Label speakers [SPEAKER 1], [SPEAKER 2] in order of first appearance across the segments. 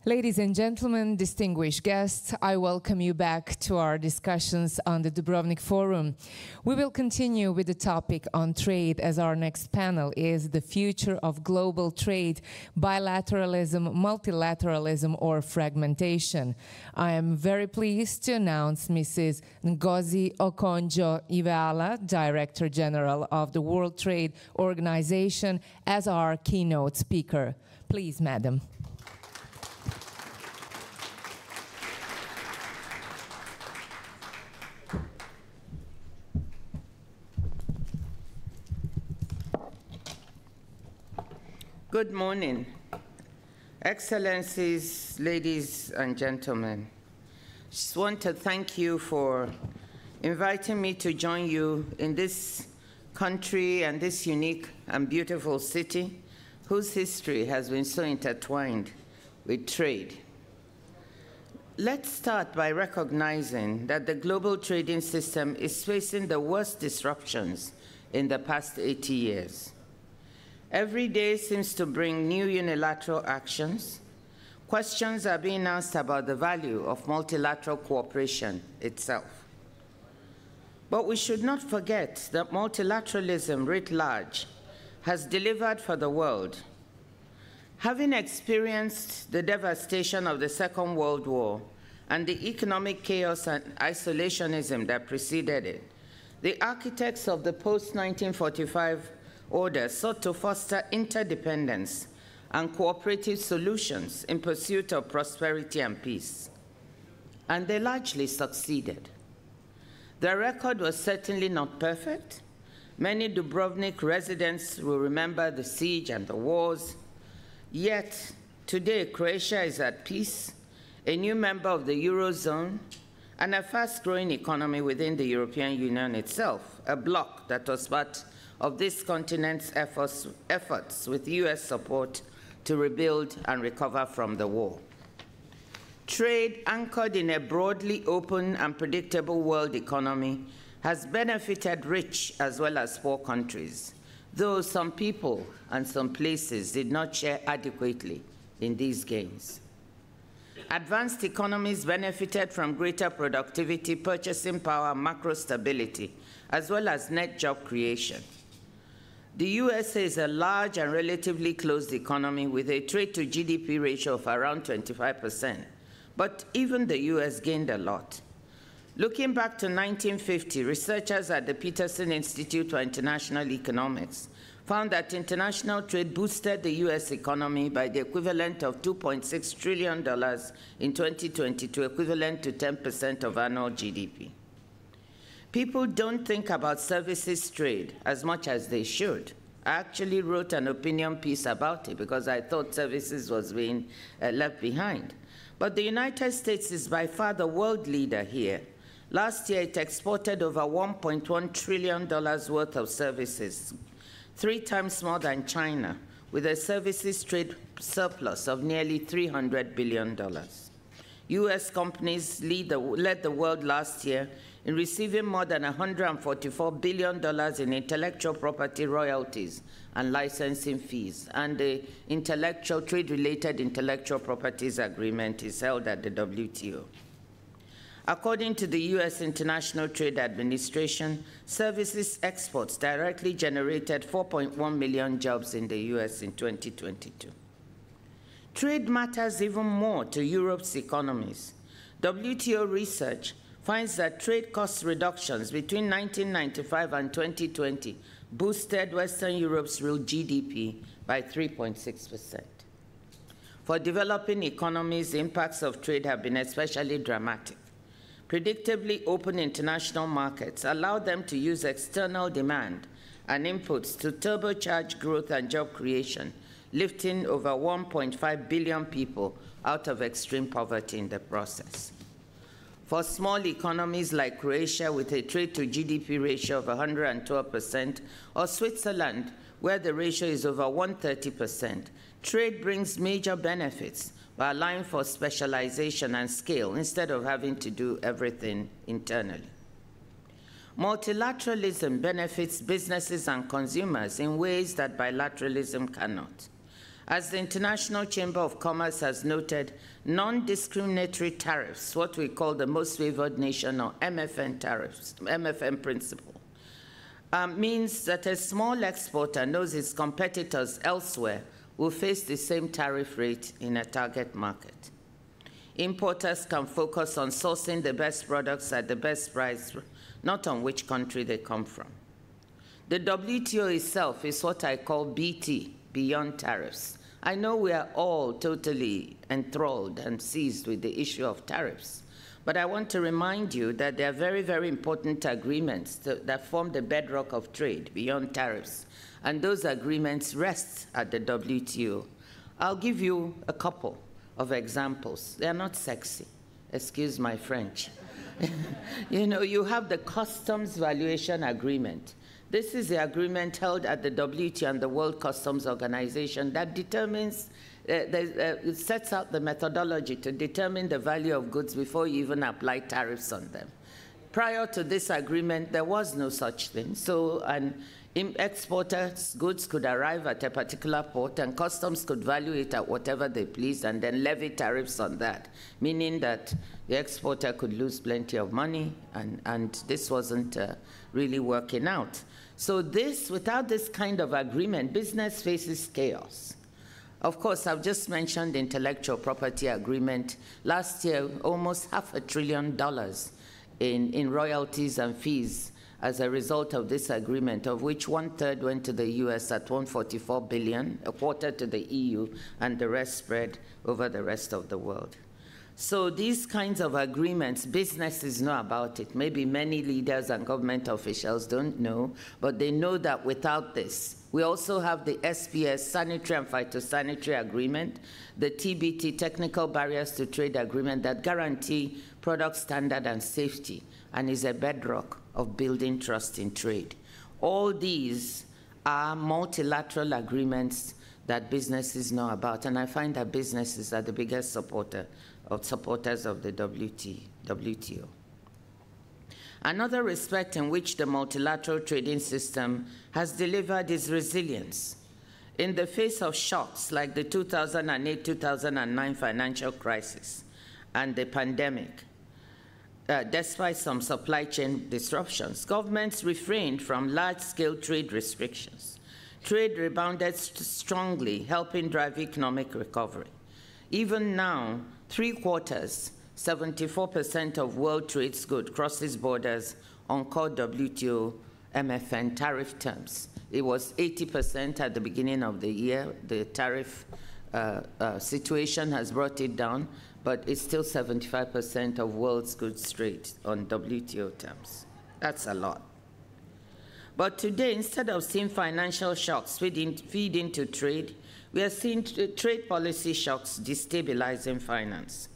[SPEAKER 1] Ladies and gentlemen, distinguished guests, I welcome you back to our discussions on the Dubrovnik Forum. We will continue with the topic on trade, as our next panel is the future of global trade, bilateralism, multilateralism, or fragmentation. I am very pleased to announce Mrs. Ngozi Okonjo-Iweala, Director General of the World Trade Organization, as our keynote speaker. Please, Madam.
[SPEAKER 2] Good morning, Excellencies, ladies and gentlemen. I just want to thank you for inviting me to join you in this country and this unique and beautiful city whose history has been so intertwined with trade. Let's start by recognizing that the global trading system is facing the worst disruptions in the past 80 years. Every day seems to bring new unilateral actions. Questions are being asked about the value of multilateral cooperation itself. But we should not forget that multilateralism writ large has delivered for the world. Having experienced the devastation of the Second World War and the economic chaos and isolationism that preceded it, the architects of the post-1945 order sought to foster interdependence and cooperative solutions in pursuit of prosperity and peace. And they largely succeeded. Their record was certainly not perfect. Many Dubrovnik residents will remember the siege and the wars. Yet, today, Croatia is at peace, a new member of the Eurozone, and a fast-growing economy within the European Union itself, a bloc that was part of this continent's efforts with US support to rebuild and recover from the war. Trade, anchored in a broadly open and predictable world economy, has benefited rich as well as poor countries, though some people and some places did not share adequately in these gains. Advanced economies benefited from greater productivity, purchasing power, macro stability, as well as net job creation. The USA is a large and relatively closed economy with a trade-to-GDP ratio of around 25%, but even the US gained a lot. Looking back to 1950, researchers at the Peterson Institute for International Economics found that international trade boosted the US economy by the equivalent of $2.6 trillion in 2022, equivalent to 10% of annual GDP. People don't think about services trade as much as they should. I actually wrote an opinion piece about it because I thought services was being left behind. But the United States is by far the world leader here. Last year, it exported over $1.1 trillion worth of services, 3 times more than China, with a services trade surplus of nearly $300 billion. US companies led the world last year in receiving more than $144 billion in intellectual property royalties and licensing fees, and the trade-related intellectual properties agreement is held at the WTO. According to the US International Trade Administration, services exports directly generated 4.1 million jobs in the US in 2022. Trade matters even more to Europe's economies. WTO research finds that trade cost reductions between 1995 and 2020 boosted Western Europe's real GDP by 3.6%. For developing economies, the impacts of trade have been especially dramatic. Predictably open international markets allow them to use external demand and inputs to turbocharge growth and job creation, lifting over 1.5 billion people out of extreme poverty in the process. For small economies like Croatia, with a trade-to-GDP ratio of 112%, or Switzerland, where the ratio is over 130%, trade brings major benefits by allowing for specialization and scale instead of having to do everything internally. Multilateralism benefits businesses and consumers in ways that bilateralism cannot. As the International Chamber of Commerce has noted, non-discriminatory tariffs, what we call the most favored nation or MFN tariffs, MFN principle, means that a small exporter knows its competitors elsewhere will face the same tariff rate in a target market. Importers can focus on sourcing the best products at the best price, not on which country they come from. The WTO itself is what I call BT, beyond tariffs. I know we are all totally enthralled and seized with the issue of tariffs, but I want to remind you that there are very, very important agreements that form the bedrock of trade beyond tariffs, and those agreements rest at the WTO. I'll give you a couple of examples. They are not sexy, excuse my French. You know, you have the Customs Valuation Agreement. This is the agreement held at the WTO and the World Customs Organization that determines, it sets out the methodology to determine the value of goods before you even apply tariffs on them. Prior to this agreement, there was no such thing. So an exporter's goods could arrive at a particular port and customs could value it at whatever they pleased and then levy tariffs on that, meaning that the exporter could lose plenty of money, and this wasn't really working out. So without this kind of agreement, business faces chaos. Of course, I've just mentioned the intellectual property agreement. Last year, almost $500 billion in royalties and fees as a result of this agreement, of which 1/3 went to the US at $144 billion, a quarter to the EU, and the rest spread over the rest of the world. So these kinds of agreements, businesses know about it. Maybe many leaders and government officials don't know, but they know that without this. We also have the SPS, Sanitary and Phytosanitary Agreement, the TBT, Technical Barriers to Trade Agreement, that guarantee product standard and safety and is a bedrock of building trust in trade. All these are multilateral agreements that businesses know about, and I find that businesses are the biggest supporters of the WTO. Another respect in which the multilateral trading system has delivered is resilience. In the face of shocks like the 2008-2009 financial crisis and the pandemic, despite some supply chain disruptions, governments refrained from large-scale trade restrictions. Trade rebounded strongly, helping drive economic recovery. Even now, 3/4, 74% of world trade goods crosses borders on core WTO MFN tariff terms. It was 80% at the beginning of the year. The tariff situation has brought it down, but it's still 75% of world's goods trade on WTO terms. That's a lot. But today, instead of seeing financial shocks feed into trade, we are seeing trade policy shocks destabilizing finance.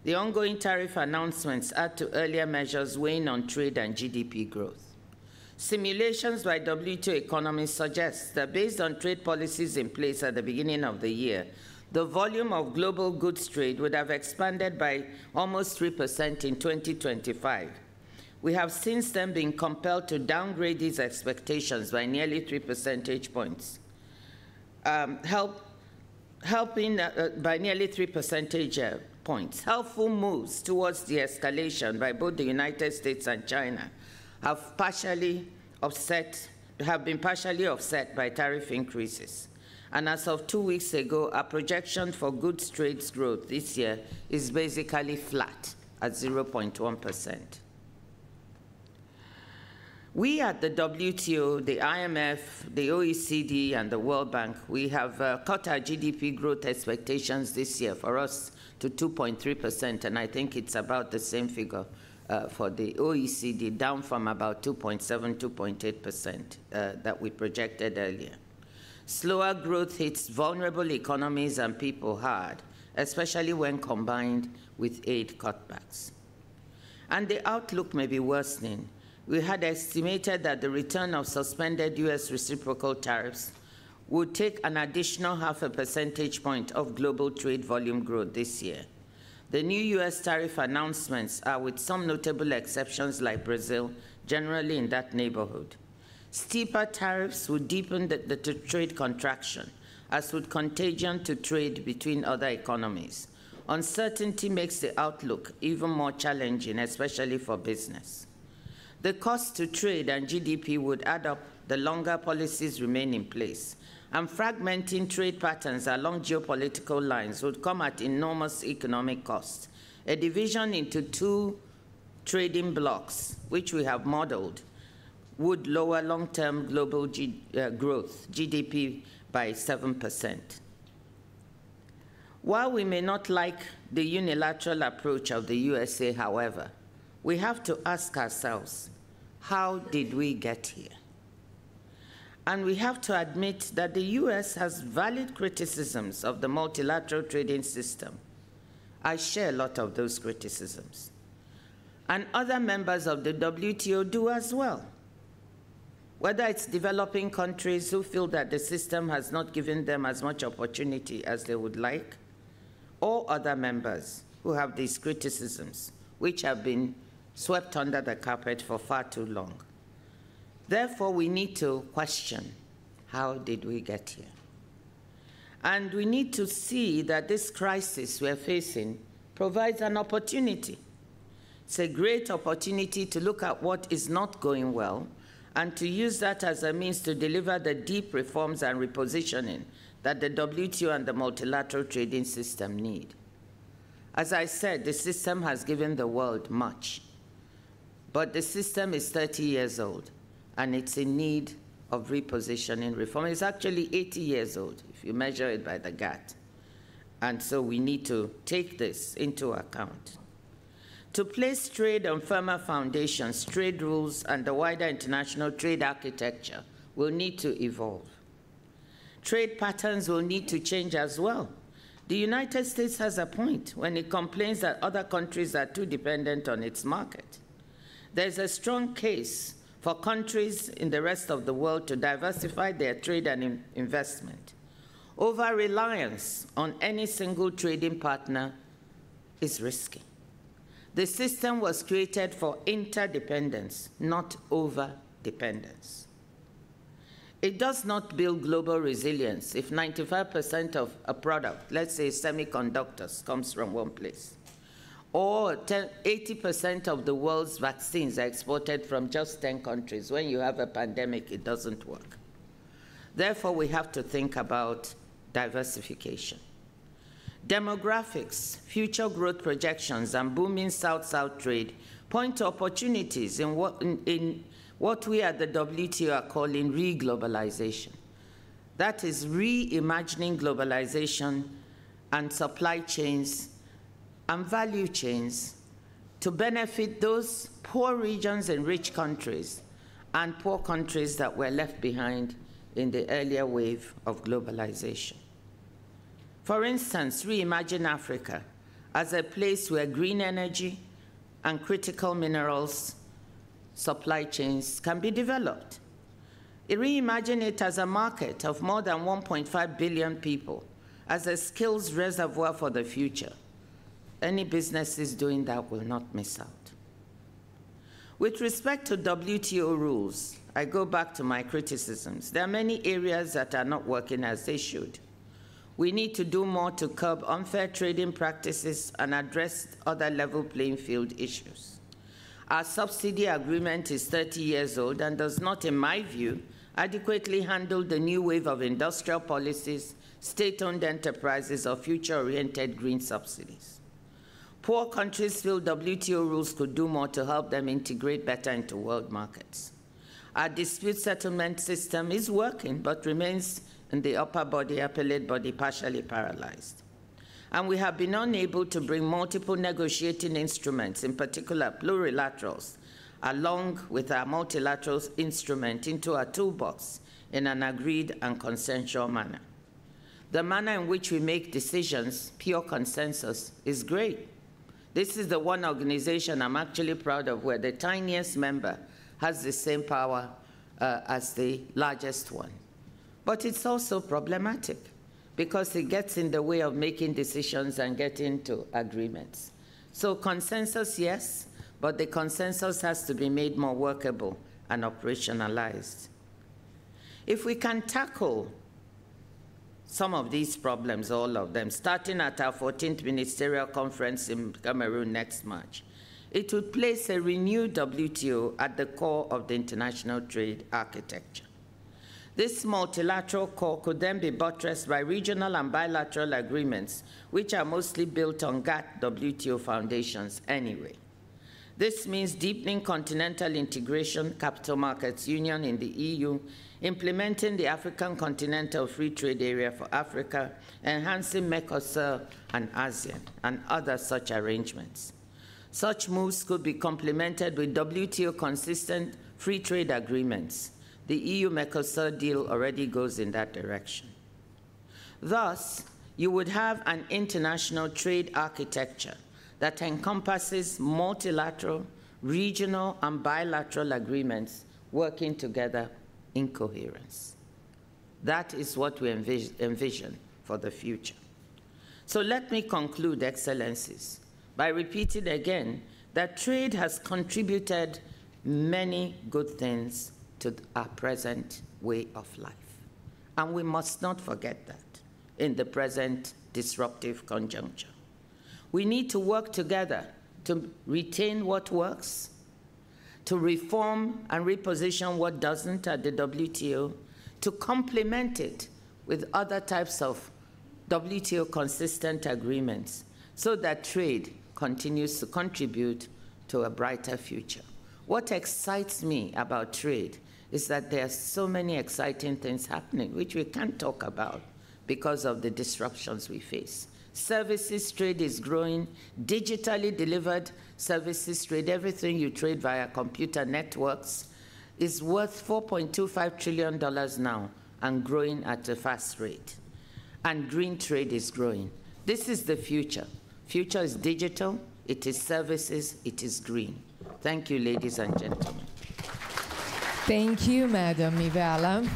[SPEAKER 2] The ongoing tariff announcements add to earlier measures weighing on trade and GDP growth. Simulations by WTO economists suggest that based on trade policies in place at the beginning of the year, the volume of global goods trade would have expanded by almost 3% in 2025. We have since then been compelled to downgrade these expectations by nearly 3 percentage points, helping by nearly 3 percentage points. Helpful moves towards de-escalation by both the United States and China have been partially offset by tariff increases. And as of 2 weeks ago, our projection for goods trade growth this year is basically flat at 0.1%. We at the WTO, the IMF, the OECD, and the World Bank, we have cut our GDP growth expectations this year for us to 2.3%, and I think it's about the same figure for the OECD, down from about 2.7, 2.8% that we projected earlier. Slower growth hits vulnerable economies and people hard, especially when combined with aid cutbacks. And the outlook may be worsening. We had estimated that the return of suspended US reciprocal tariffs would take an additional 0.5 percentage point of global trade volume growth this year. The new US tariff announcements are, with some notable exceptions like Brazil, generally in that neighborhood. Steeper tariffs would deepen the trade contraction as would contagion to trade between other economies. Uncertainty makes the outlook even more challenging, especially for business. The cost to trade and GDP would add up the longer policies remain in place, and fragmenting trade patterns along geopolitical lines would come at enormous economic cost. A division into two trading blocks, which we have modeled, would lower long-term global growth, GDP, by 7%. While we may not like the unilateral approach of the USA, however, we have to ask ourselves, how did we get here? And we have to admit that the US has valid criticisms of the multilateral trading system. I share a lot of those criticisms. And other members of the WTO do as well. Whether it's developing countries who feel that the system has not given them as much opportunity as they would like, or other members who have these criticisms, which have been swept under the carpet for far too long. Therefore, we need to question, how did we get here? And we need to see that this crisis we're facing provides an opportunity. It's a great opportunity to look at what is not going well and to use that as a means to deliver the deep reforms and repositioning that the WTO and the multilateral trading system need. As I said, the system has given the world much, but the system is 30 years old, and it's in need of repositioning reform. It's actually 80 years old, if you measure it by the GATT. And so we need to take this into account. To place trade on firmer foundations, trade rules, and the wider international trade architecture will need to evolve. Trade patterns will need to change as well. The United States has a point when it complains that other countries are too dependent on its market. There's a strong case for countries in the rest of the world to diversify their trade and investment. Over-reliance on any single trading partner is risky. The system was created for interdependence, not over-dependence. It does not build global resilience if 95% of a product, let's say semiconductors, comes from one place, or 80% of the world's vaccines are exported from just 10 countries. When you have a pandemic, it doesn't work. Therefore, we have to think about diversification. Demographics, future growth projections, and booming South-South trade point to opportunities in what we at the WTO are calling re-globalization. That is reimagining globalization and supply chains and value chains to benefit those poor regions in rich countries and poor countries that were left behind in the earlier wave of globalization. For instance, reimagine Africa as a place where green energy and critical minerals supply chains can be developed. Reimagine it as a market of more than 1.5 billion people, as a skills reservoir for the future. Any businesses doing that will not miss out. With respect to WTO rules, I go back to my criticisms. There are many areas that are not working as they should. We need to do more to curb unfair trading practices and address other level playing field issues. Our subsidy agreement is 30 years old and does not, in my view, adequately handle the new wave of industrial policies, state-owned enterprises, or future-oriented green subsidies. Poor countries feel WTO rules could do more to help them integrate better into world markets. Our dispute settlement system is working, but remains in the upper body, appellate body, partially paralyzed. And we have been unable to bring multiple negotiating instruments, in particular plurilaterals, along with our multilateral instrument into our toolbox in an agreed and consensual manner. The manner in which we make decisions, pure consensus, is great. This is the one organization I'm actually proud of where the tiniest member has the same power as the largest one. But it's also problematic because it gets in the way of making decisions and getting to agreements. So consensus, yes, but the consensus has to be made more workable and operationalized. If we can tackle some of these problems, all of them, starting at our 14th Ministerial Conference in Cameroon next March. It would place a renewed WTO at the core of the international trade architecture. This multilateral core could then be buttressed by regional and bilateral agreements, which are mostly built on GATT-WTO foundations anyway. This means deepening continental integration, capital markets union in the EU, implementing the African Continental Free Trade Area for Africa, enhancing Mercosur and ASEAN, and other such arrangements. Such moves could be complemented with WTO-consistent free trade agreements. The EU-Mercosur deal already goes in that direction. Thus, you would have an international trade architecture that encompasses multilateral, regional, and bilateral agreements working together in coherence. That is what we envision for the future. So let me conclude, Excellencies, by repeating again that trade has contributed many good things to our present way of life. And we must not forget that in the present disruptive conjuncture. We need to work together to retain what works, to reform and reposition what doesn't at the WTO, to complement it with other types of WTO-consistent agreements so that trade continues to contribute to a brighter future. What excites me about trade is that there are so many exciting things happening, which we can't talk about because of the disruptions we face. Services trade is growing, digitally delivered services trade, everything you trade via computer networks, is worth $4.25 trillion now and growing at a fast rate. And green trade is growing. This is the future. Future is digital, it is services, it is green. Thank you, ladies and gentlemen.
[SPEAKER 1] Thank you, Madam Ivela.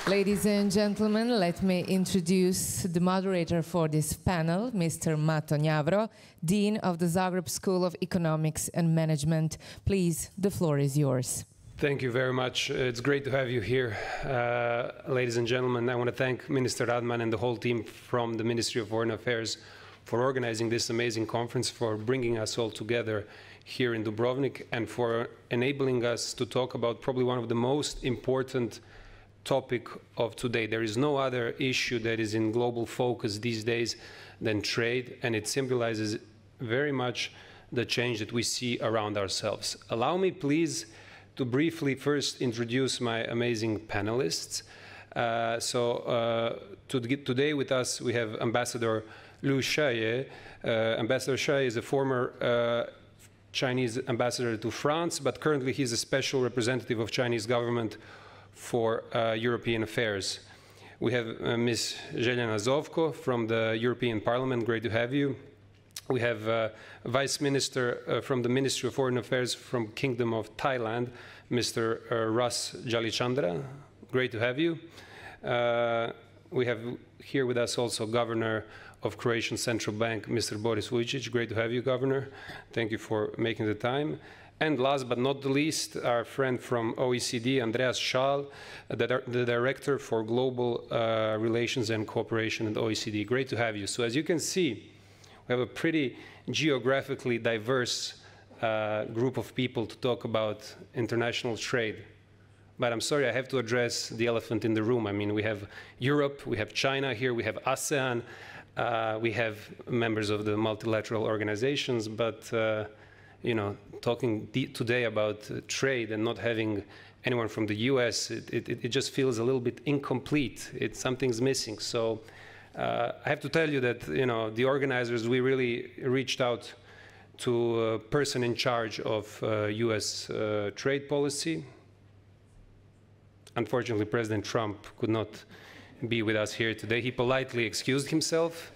[SPEAKER 1] Ladies and gentlemen, let me introduce the moderator for this panel, Mr. Mato Njavro, Dean of the Zagreb School of Economics and Management. Please, the floor is yours.
[SPEAKER 3] Thank you very much. It's great to have you here. Ladies and gentlemen, I want to thank Minister Radman and the whole team from the Ministry of Foreign Affairs for organizing this amazing conference, for bringing us all together here in Dubrovnik, and for enabling us to talk about probably one of the most important topic of today. There is no other issue that is in global focus these days than trade, and it symbolizes very much the change that we see around ourselves. Allow me, please, to briefly first introduce my amazing panelists. Today with us we have Ambassador Liu Shaye. Ambassador Shaye is a former Chinese ambassador to France, but currently he's a special representative of Chinese government for European affairs. We have Ms. Željana Zovko from the European Parliament. Great to have you. We have Vice Minister from the Ministry of Foreign Affairs from Kingdom of Thailand, Mr. Ras Jalichandra. Great to have you. We have here with us also Governor of Croatian Central Bank, Mr. Boris Vujicic. Great to have you, Governor. Thank you for making the time. And last but not the least, our friend from OECD, Andreas Schall, the Director for Global Relations and Cooperation at OECD. Great to have you. So as you can see, we have a pretty geographically diverse group of people to talk about international trade. But I'm sorry, I have to address the elephant in the room. I mean, we have Europe, we have China here, we have ASEAN, we have members of the multilateral organizations, but you know, talking today about trade and not having anyone from the US, it just feels a little bit incomplete. Something's missing. So I have to tell you that, you know, the organizers, we really reached out to a person in charge of US trade policy. Unfortunately, President Trump could not be with us here today. He politely excused himself.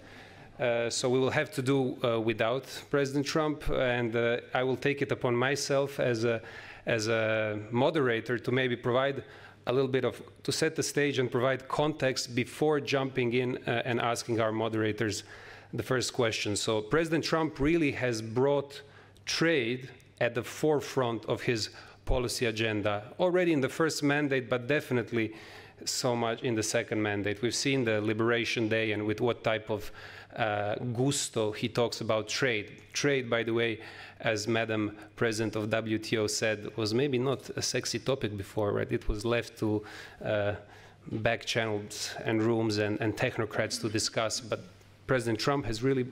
[SPEAKER 3] So we will have to do without President Trump, and I will take it upon myself as a moderator to maybe provide a little bit of, to set the stage and provide context before jumping in and asking our moderators the first question. So President Trump really has brought trade at the forefront of his policy agenda already in the first mandate, but definitely so much in the second mandate. We've seen the Liberation Day and with what type of gusto he talks about trade. Trade, by the way, as Madam President of WTO said, was maybe not a sexy topic before, right? It was left to back channels and rooms and technocrats to discuss, but President Trump has really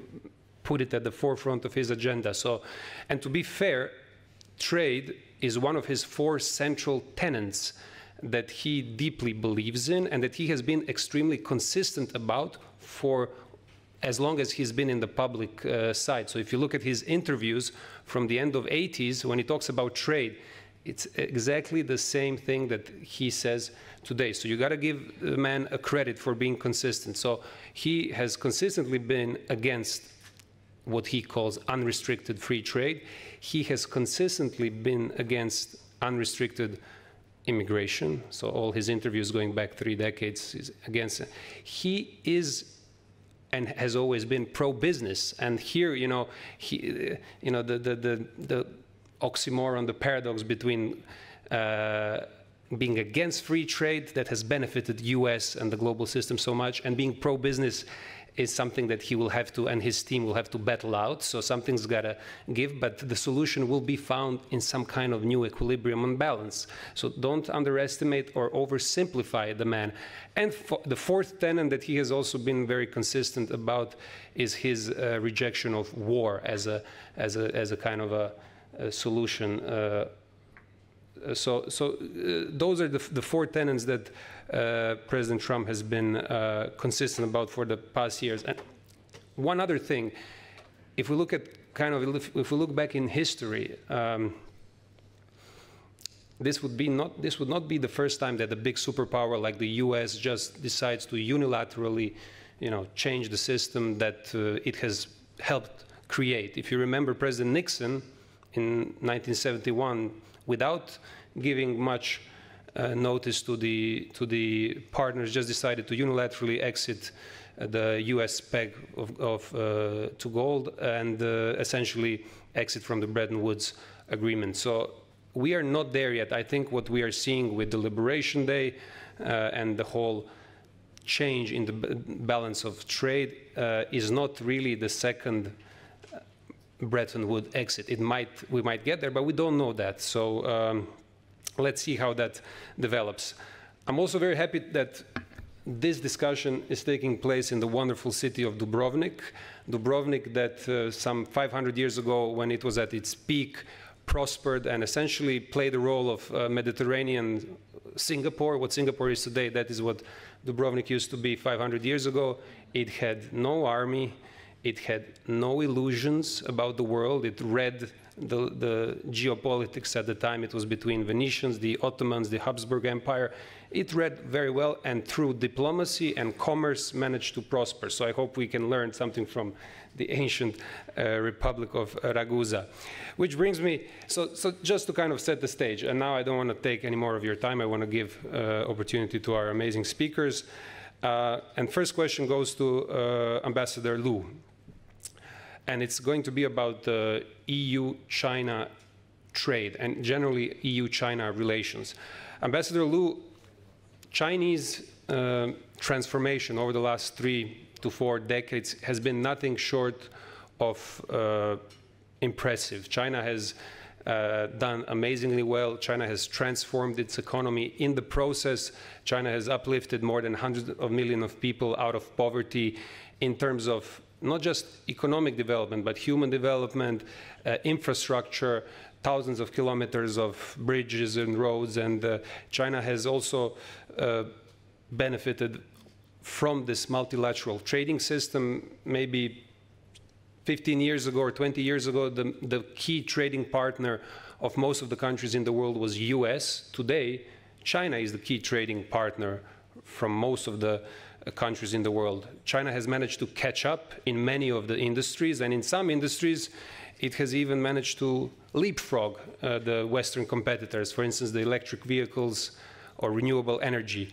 [SPEAKER 3] put it at the forefront of his agenda. So, and to be fair, trade is one of his 4 central tenets that he deeply believes in and that he has been extremely consistent about for as long as he's been in the public side. So if you look at his interviews from the end of 80s, when he talks about trade, it's exactly the same thing that he says today. So you got to give the man a credit for being consistent. So he has consistently been against what he calls unrestricted free trade. He has consistently been against unrestricted immigration. So all his interviews going back 3 decades is against it. He is and has always been pro-business. And here, the oxymoron, the paradox between being against free trade that has benefited US and the global system so much, and being pro-business is something that he will have to, and his team will have to battle out. So something's got to give, but the solution will be found in some kind of new equilibrium and balance. So don't underestimate or oversimplify the man. And the 4th tenet that he has also been very consistent about is his rejection of war as a kind of a solution. So those are the 4 tenets that President Trump has been consistent about for the past years. And one other thing, if we look at if we look back in history, this would not be the first time that a big superpower like the U.S. just decides to unilaterally, change the system that it has helped create. If you remember, President Nixon in 1971, without giving much notice to the partners, just decided to unilaterally exit the U.S. peg to gold and essentially exit from the Bretton Woods agreement. So we are not there yet. I think what we are seeing with the Liberation Day and the whole change in the balance of trade is not really the second Bretton Woods exit. We might get there, but we don't know that. So let's see how that develops. I'm also very happy that this discussion is taking place in the wonderful city of Dubrovnik. Dubrovnik that some 500 years ago, when it was at its peak, prospered and essentially played the role of Mediterranean Singapore. What Singapore is today, that is what Dubrovnik used to be 500 years ago. It had no army. It had no illusions about the world. It read the geopolitics at the time. It was between Venetians, the Ottomans, the Habsburg Empire. It read very well, and through diplomacy and commerce managed to prosper. So I hope we can learn something from the ancient Republic of Ragusa. Which brings me, so just to kind of set the stage, and now I don't want to take any more of your time. I want to give opportunity to our amazing speakers. And first question goes to Ambassador Liu. And it's going to be about the EU-China trade and generally EU-China relations. Ambassador Liu, Chinese transformation over the last 3 to 4 decades has been nothing short of impressive. China has done amazingly well. China has transformed its economy. In the process, China has uplifted more than hundreds of millions of people out of poverty in terms of not just economic development, but human development, infrastructure, thousands of kilometers of bridges and roads. And China has also benefited from this multilateral trading system. Maybe 15 years ago or 20 years ago, the key trading partner of most of the countries in the world was US. Today, China is the key trading partner from most of the countries in the world. China has managed to catch up in many of the industries, and in some industries, it has even managed to leapfrog the Western competitors, for instance, the electric vehicles or renewable energy.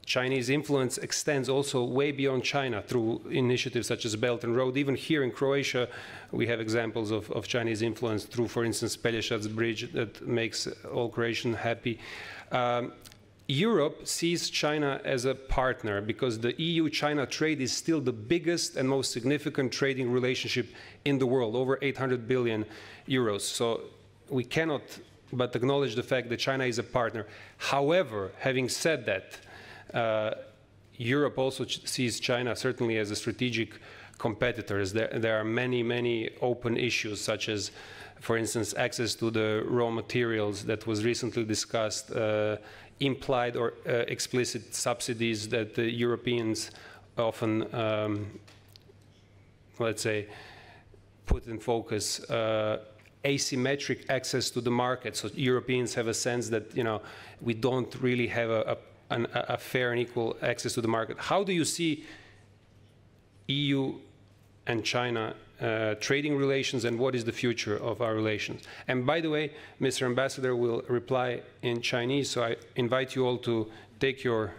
[SPEAKER 3] Chinese influence extends also way beyond China through initiatives such as Belt and Road. Even here in Croatia, we have examples of Chinese influence through, for instance, Pelješac Bridge that makes all Croatians happy. Europe sees China as a partner because the EU-China trade is still the biggest and most significant trading relationship in the world, over 800 billion euros. So we cannot but acknowledge the fact that China is a partner. However, having said that, Europe also sees China certainly as a strategic competitor. There are many, many open issues, such as, for instance, access to the raw materials that was recently discussed, implied or explicit subsidies that the Europeans often, let's say, put in focus, asymmetric access to the market. So Europeans have a sense that, you know, we don't really have a fair and equal access to the market. How do you see EU and China trading relations, and what is the future of our relations? And by the way, Mr. Ambassador will reply in Chinese, so I invite you all to take your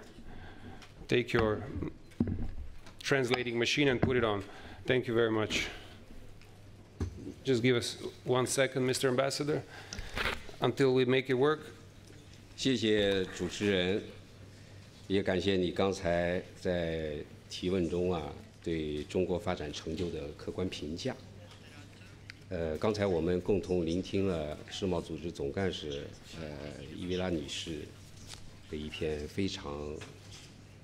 [SPEAKER 3] translating machine and put it on. Thank you very much. Just give us 1 second, Mr. Ambassador, until we make it work.
[SPEAKER 4] 谢谢主持人，也感谢你刚才在提问中对中国发展成就的客观评价。刚才我们共同聆听了世贸组织总干事伊维拉女士的一篇非常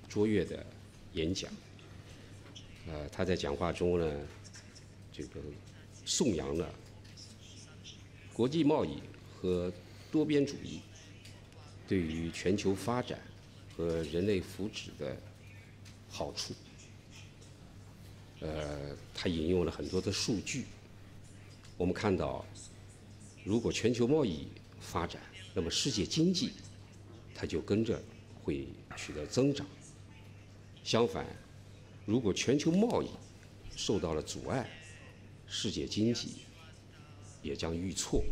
[SPEAKER 4] 卓越的演讲。她在讲话中呢，颂扬了国际贸易和多边主义对于全球发展和人类福祉的好处。他引用了很多的数据。我们看到，如果全球贸易发展，那么世界经济它就跟着会取得增长。相反，如果全球贸易受到了阻碍，世界经济也将遇挫。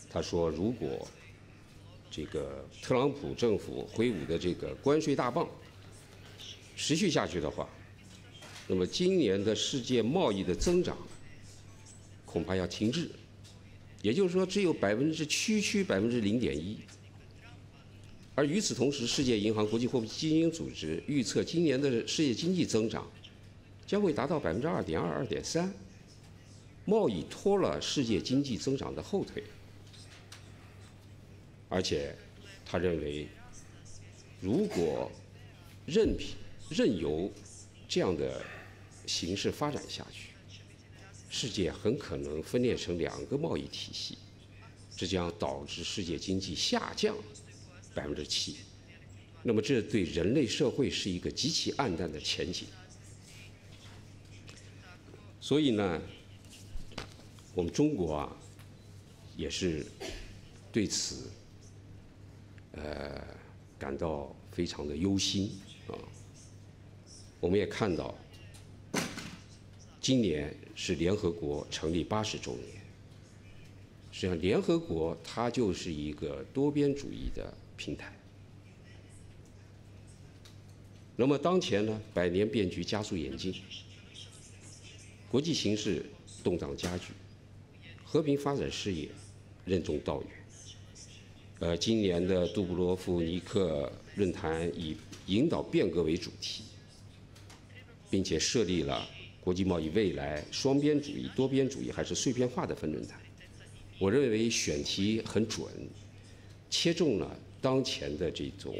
[SPEAKER 4] 他说，如果这个特朗普政府挥舞的这个关税大棒持续下去的话，那么今年的世界贸易的增长恐怕要停滞，也就是说只有区0.1%。而与此同时，世界银行、国际货币基金组织预测今年的世界经济增长将会达到2.2%、2.3%，贸易拖了世界经济增长的后腿。而且，他认为，如果任由这样的形势发展下去，世界很可能分裂成2个贸易体系，这将导致世界经济下降7%。那么，这对人类社会是一个极其暗淡的前景。所以呢，我们中国也是对此感到非常的忧心我们也看到，今年是联合国成立80周年。实际上，联合国它就是一个多边主义的平台。那么当前呢，100年变局加速演进，国际形势动荡加剧，和平发展事业任重道远。今年的杜布罗夫尼克论坛以引导变革为主题，并且设立了国际贸易未来双边主义、多边主义还是碎片化的分论坛。我认为选题很准，切中了当前的这种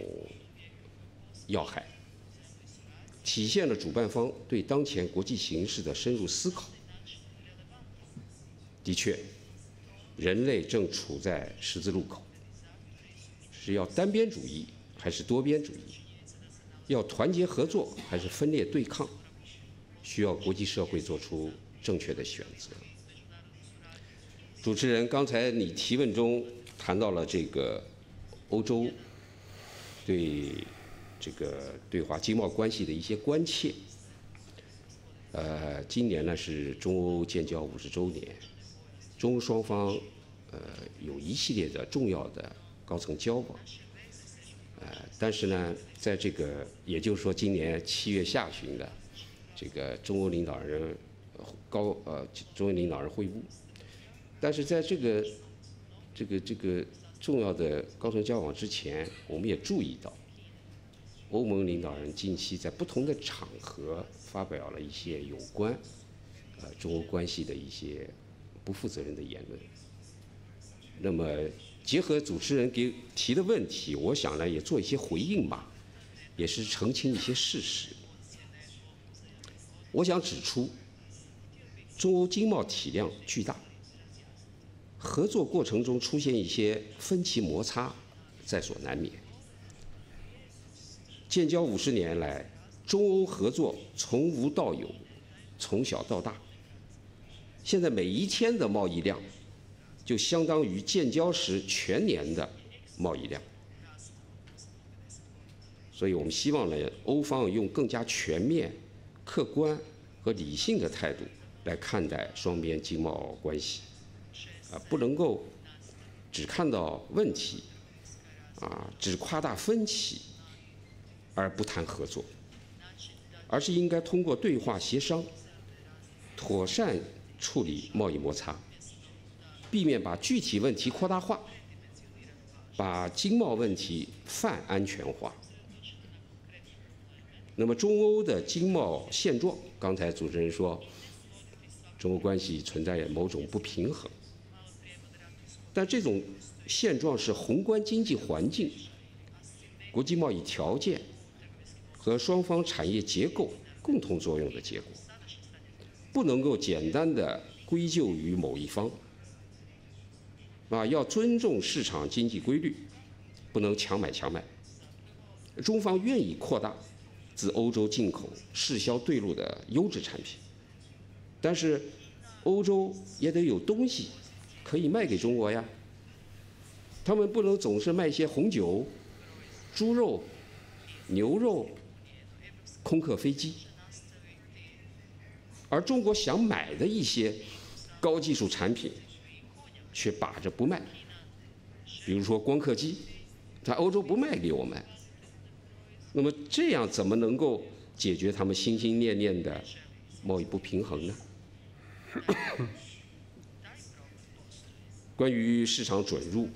[SPEAKER 4] 要害，体现了主办方对当前国际形势的深入思考。的确，人类正处在十字路口，是要单边主义还是多边主义？要团结合作还是分裂对抗？需要国际社会做出正确的选择。主持人，刚才你提问中谈到了这个欧洲对这个对华经贸关系的一些关切。今年呢是中欧建交50周年，中欧双方有一系列的重要的高层交往。但是呢，在这个也就是说今年7月下旬的这个中欧领导人中欧领导人会晤，但是在这个重要的高层交往之前，我们也注意到，欧盟领导人近期在不同的场合发表了一些有关中欧关系的一些不负责任的言论。那么结合主持人给提的问题，我想呢也做一些回应吧，也是澄清一些事实。我想指出，中欧经贸体量巨大，合作过程中出现一些分歧摩擦，在所难免。建交50年来，中欧合作从无到有，从小到大。现在每一天的贸易量，就相当于建交时全年的贸易量。所以我们希望呢，欧方用更加全面、客观和理性的态度来看待双边经贸关系。不能够只看到问题，只夸大分歧，而不谈合作，而是应该通过对话协商，妥善处理贸易摩擦，避免把具体问题扩大化，把经贸问题泛安全化。那么中欧的经贸现状，刚才主持人说，中欧关系存在某种不平衡。但这种现状是宏观经济环境、国际贸易条件和双方产业结构共同作用的结果，不能够简单的归咎于某一方。要尊重市场经济规律，不能强买强卖。中方愿意扩大自欧洲进口适销对路的优质产品，但是欧洲也得有东西可以卖给中国呀，他们不能总是卖些红酒、猪肉、牛肉、空客飞机，而中国想买的一些高技术产品却把着不卖，比如说光刻机，在欧洲不卖给我们，那么这样怎么能够解决他们心心念念的贸易不平衡呢？关于市场准入，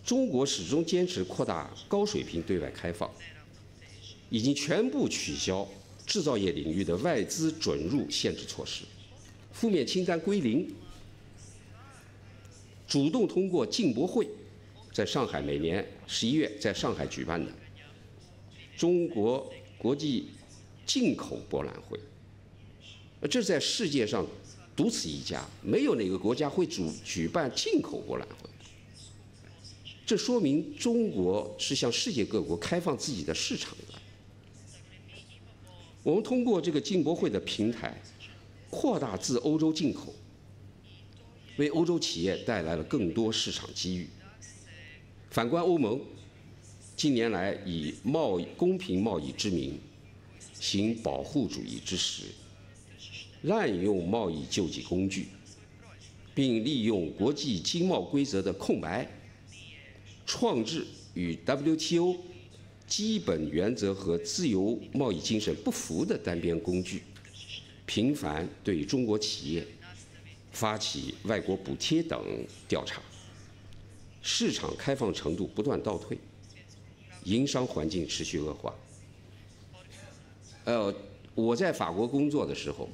[SPEAKER 4] 中国始终坚持扩大高水平对外开放，已经全部取消制造业领域的外资准入限制措施，负面清单归零，主动通过进博会，在上海每年11月在上海举办的中国国际进口博览会，这在世界上独此一家，没有哪个国家会举办进口博览会。这说明中国是向世界各国开放自己的市场的。我们通过这个进博会的平台，扩大自欧洲进口，为欧洲企业带来了更多市场机遇。反观欧盟，近年来以公平贸易之名，行保护主义之实，滥用贸易救济工具，并利用国际经贸规则的空白，创制与 WTO 基本原则和自由贸易精神不符的单边工具，频繁对中国企业发起外国补贴等调查，市场开放程度不断倒退，营商环境持续恶化。我在法国工作的时候，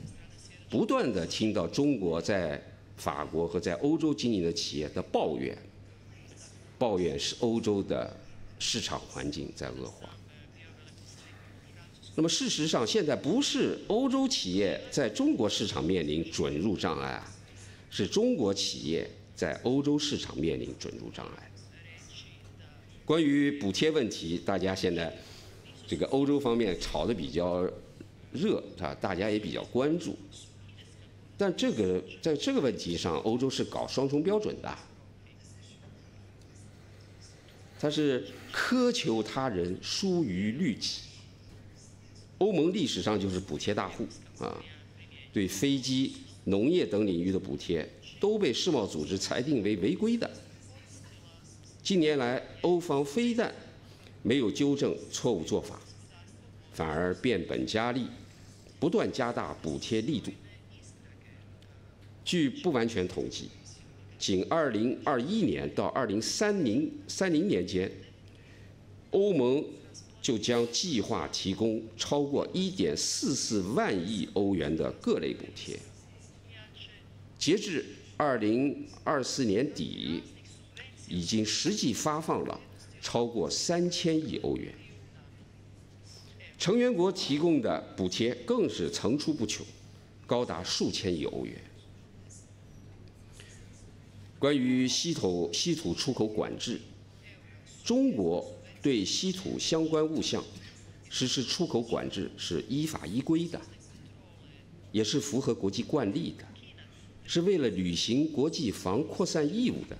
[SPEAKER 4] 不断地听到中国在法国和在欧洲经营的企业的抱怨是欧洲的市场环境在恶化。那么事实上，现在不是欧洲企业在中国市场面临准入障碍，是中国企业在欧洲市场面临准入障碍。关于补贴问题，大家现在这个欧洲方面炒得比较热，大家也比较关注。但在这个问题上，欧洲是搞双重标准的，它是苛求他人疏于律己。欧盟历史上就是补贴大户对飞机、农业等领域的补贴都被世贸组织裁定为违规的。近年来，欧方非但没有纠正错误做法，反而变本加厉，不断加大补贴力度。据不完全统计，仅2021年到2030年间，欧盟就将计划提供超过1.44万亿欧元的各类补贴。截至2024年底，已经实际发放了超过3000亿欧元。成员国提供的补贴更是层出不穷，高达数千亿欧元。关于稀土出口管制，中国对稀土相关物项实施出口管制是依法依规的，也是符合国际惯例的，是为了履行国际防扩散义务的。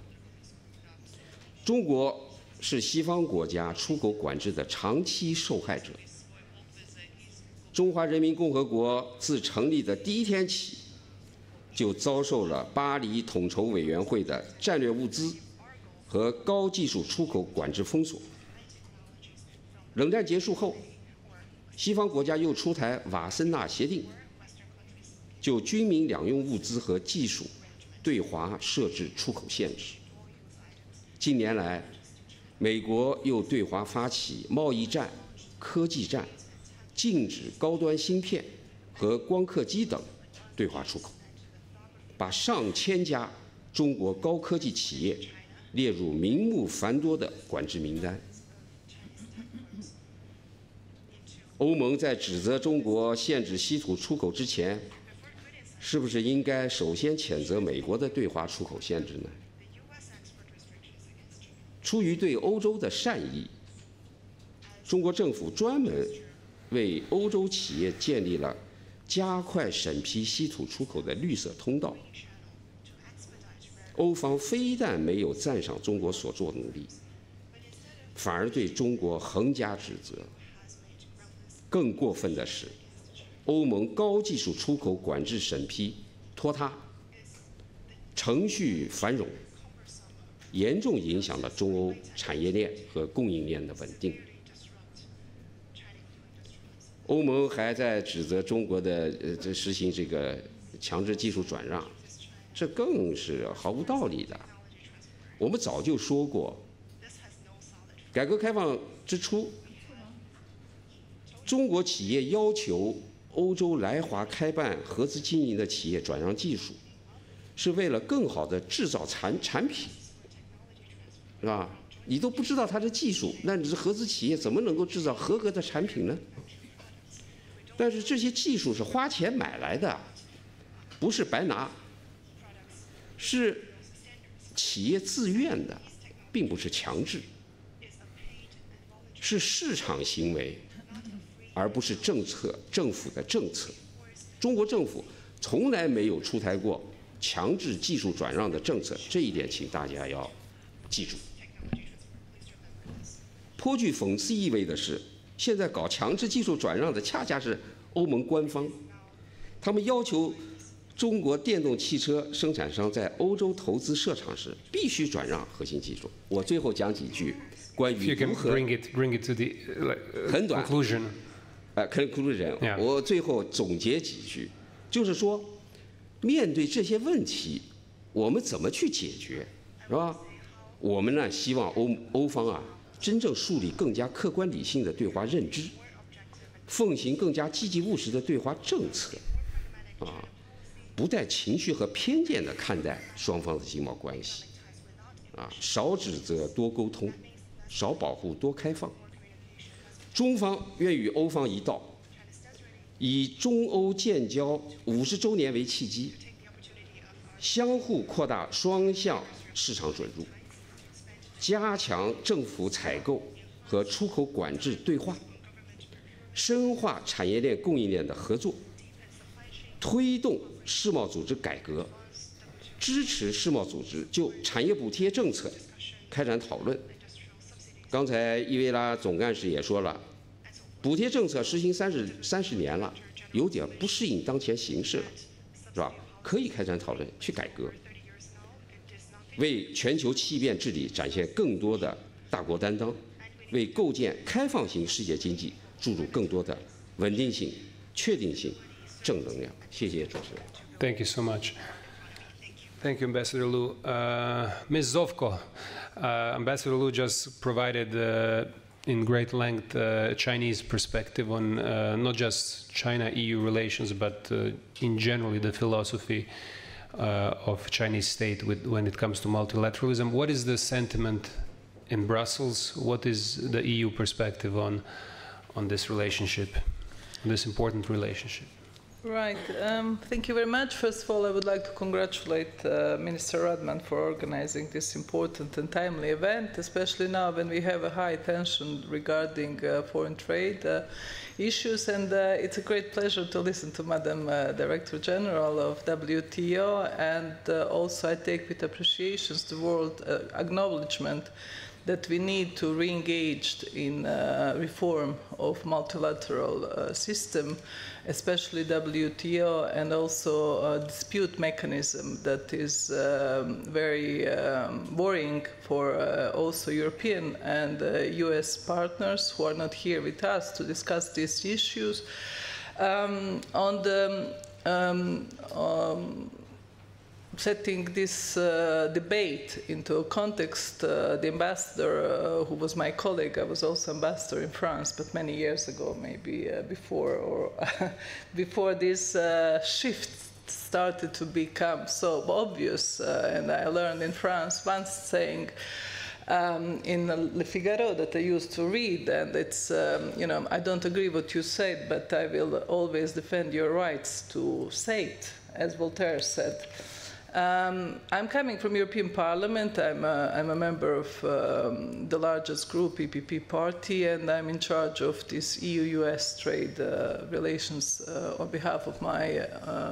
[SPEAKER 4] 中国是西方国家出口管制的长期受害者。中华人民共和国自成立的第一天起，就遭受了巴黎统筹委员会的战略物资和高技术出口管制封锁。冷战结束后，西方国家又出台瓦森纳协定，就军民两用物资和技术对华设置出口限制。近年来，美国又对华发起贸易战、科技战，禁止高端芯片和光刻机等对华出口，把上千家中国高科技企业列入名目繁多的管制名单。欧盟在指责中国限制稀土出口之前，是不是应该首先谴责美国的对华出口限制呢？出于对欧洲的善意，中国政府专门为欧洲企业建立了加快审批稀土出口的绿色通道。欧方非但没有赞赏中国所做努力，反而对中国横加指责。更过分的是，欧盟高技术出口管制审批拖沓，程序繁冗，严重影响了中欧产业链和供应链的稳定。欧盟还在指责中国的实行这个强制技术转让，这更是毫无道理的。我们早就说过，改革开放之初，中国企业要求欧洲来华开办合资经营的企业转让技术，是为了更好的制造产品，是吧？你都不知道它的技术，那你这合资企业怎么能够制造合格的产品呢？但是这些技术是花钱买来的，不是白拿，是企业自愿的，并不是强制，是市场行为，而不是政府的政策。中国政府从来没有出台过强制技术转让的政策，这一点请大家要记住。颇具讽刺意味的是，现在搞强制技术转让的恰恰是欧盟官方，他们要求中国电动汽车生产商在欧洲投资设厂时必须转让核心技术。我最后讲几句关于如何
[SPEAKER 3] bring it to the
[SPEAKER 4] 很短
[SPEAKER 3] conclusion.
[SPEAKER 4] conclusion， 我最后总结几句，就是说，面对这些问题，我们怎么去解决，是吧？我们呢，希望欧方啊，真正树立更加客观理性的对华认知，奉行更加积极务实的对华政策，啊，不带情绪和偏见地看待双方的经贸关系，啊，少指责多沟通，少保护多开放。中方愿与欧方一道，以中欧建交50周年为契机，相互扩大双向市场准入，加强政府采购和出口管制对话，深化产业链供应链的合作，推动世贸组织改革，支持世贸组织就产业补贴政策开展讨论。刚才伊维拉总干事也说了，补贴政策实行30年了，有点不适应当前形势了，是吧？可以开展讨论去改革。为全球气变治理展现更多的大国担当，为构建开放型世界经济注入更多的稳定性、确定性、正能量。谢谢主持人。
[SPEAKER 3] Thank you so much. Thank you, Ambassador Liu. Ms. Zovko, Ambassador Liu just provided in great length Chinese perspective on not just China-EU relations, but in general the philosophy of Chinese state when it comes to multilateralism. What is the sentiment in Brussels? What is the EU perspective on this relationship, this important relationship?
[SPEAKER 5] Right. Thank you very much. First of all, I would like to congratulate Minister Radman for organizing this important and timely event, especially now when we have a high tension regarding foreign trade issues. And it's a great pleasure to listen to Madam Director General of WTO. And also I take with appreciation the world acknowledgement that we need to re-engage in reform of multilateral system, especially WTO, and also a dispute mechanism that is very worrying for also European and US partners who are not here with us to discuss these issues. On the setting this debate into a context, the ambassador, who was my colleague, I was also ambassador in France, but many years ago, maybe before or before this shift started to become so obvious. And I learned in France once saying in Le Figaro that I used to read, and it's, you know, I don't agree with what you said, but I will always defend your rights to say it, as Voltaire said. I'm coming from European Parliament. I'm a member of the largest group, EPP party, and I'm in charge of this EU-US trade relations on behalf of my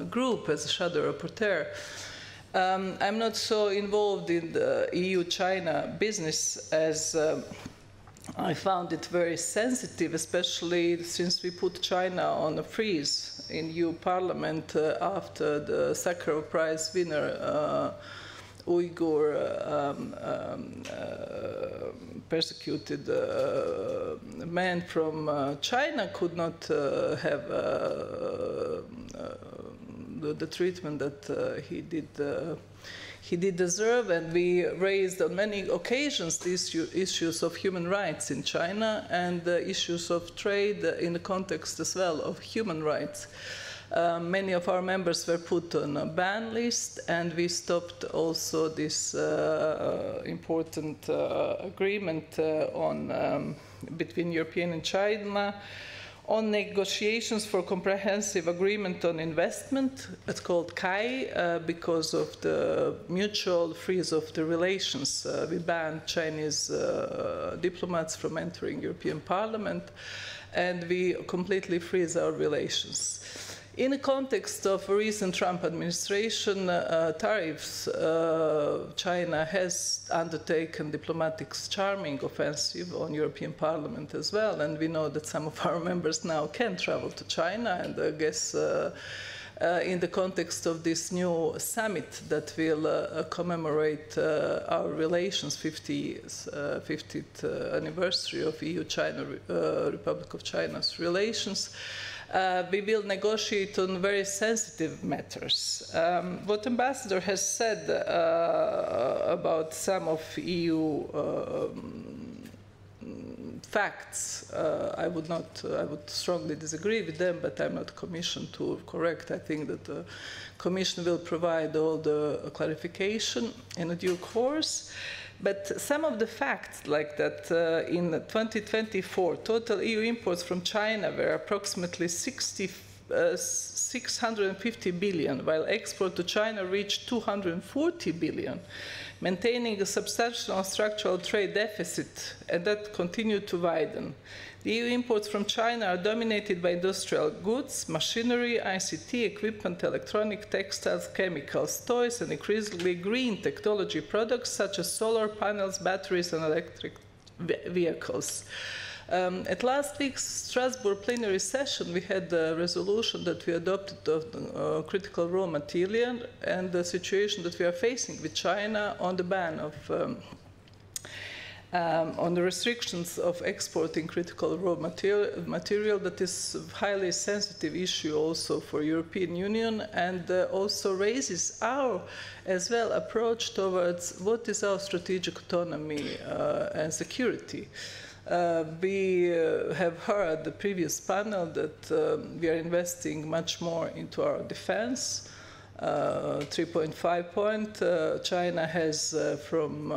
[SPEAKER 5] group as a shadow rapporteur. I'm not so involved in the EU-China business as I found it very sensitive, especially since we put China on a freeze in EU Parliament after the Sakharov Prize winner, Uyghur persecuted man from China could not have the treatment that he did deserve, and we raised on many occasions these issues of human rights in China and issues of trade in the context as well of human rights. Many of our members were put on a ban list, and we stopped also this important agreement on between European and China on negotiations for comprehensive agreement on investment. It's called CAI because of the mutual freeze of the relations. We banned Chinese diplomats from entering European Parliament, and we completely freeze our relations. In the context of a recent Trump administration tariffs, China has undertaken diplomatic charming offensive on European Parliament as well, and we know that some of our members now can travel to China, and I guess in the context of this new summit that will commemorate our relations 50th anniversary of EU-China, Republic of China's relations, we will negotiate on very sensitive matters. What Ambassador has said about some of EU facts, I would strongly disagree with them, but I'm not commissioned to correct. I think that the Commission will provide all the clarification in a due course. But some of the facts, like that in 2024, total EU imports from China were approximately 650 billion, while export to China reached 240 billion, maintaining a substantial structural trade deficit, and that continued to widen. The EU imports from China are dominated by industrial goods, machinery, ICT, equipment, electronic, textiles, chemicals, toys, and increasingly green technology products such as solar panels, batteries, and electric vehicles. At last week's Strasbourg plenary session, we had a resolution that we adopted of critical raw material and the situation that we are facing with China on the ban of on the restrictions of exporting critical raw material that is a highly sensitive issue also for European Union, and also raises our, as well, approach towards what is our strategic autonomy and security. We have heard the previous panel that we are investing much more into our defense. 3.5 point. China has, from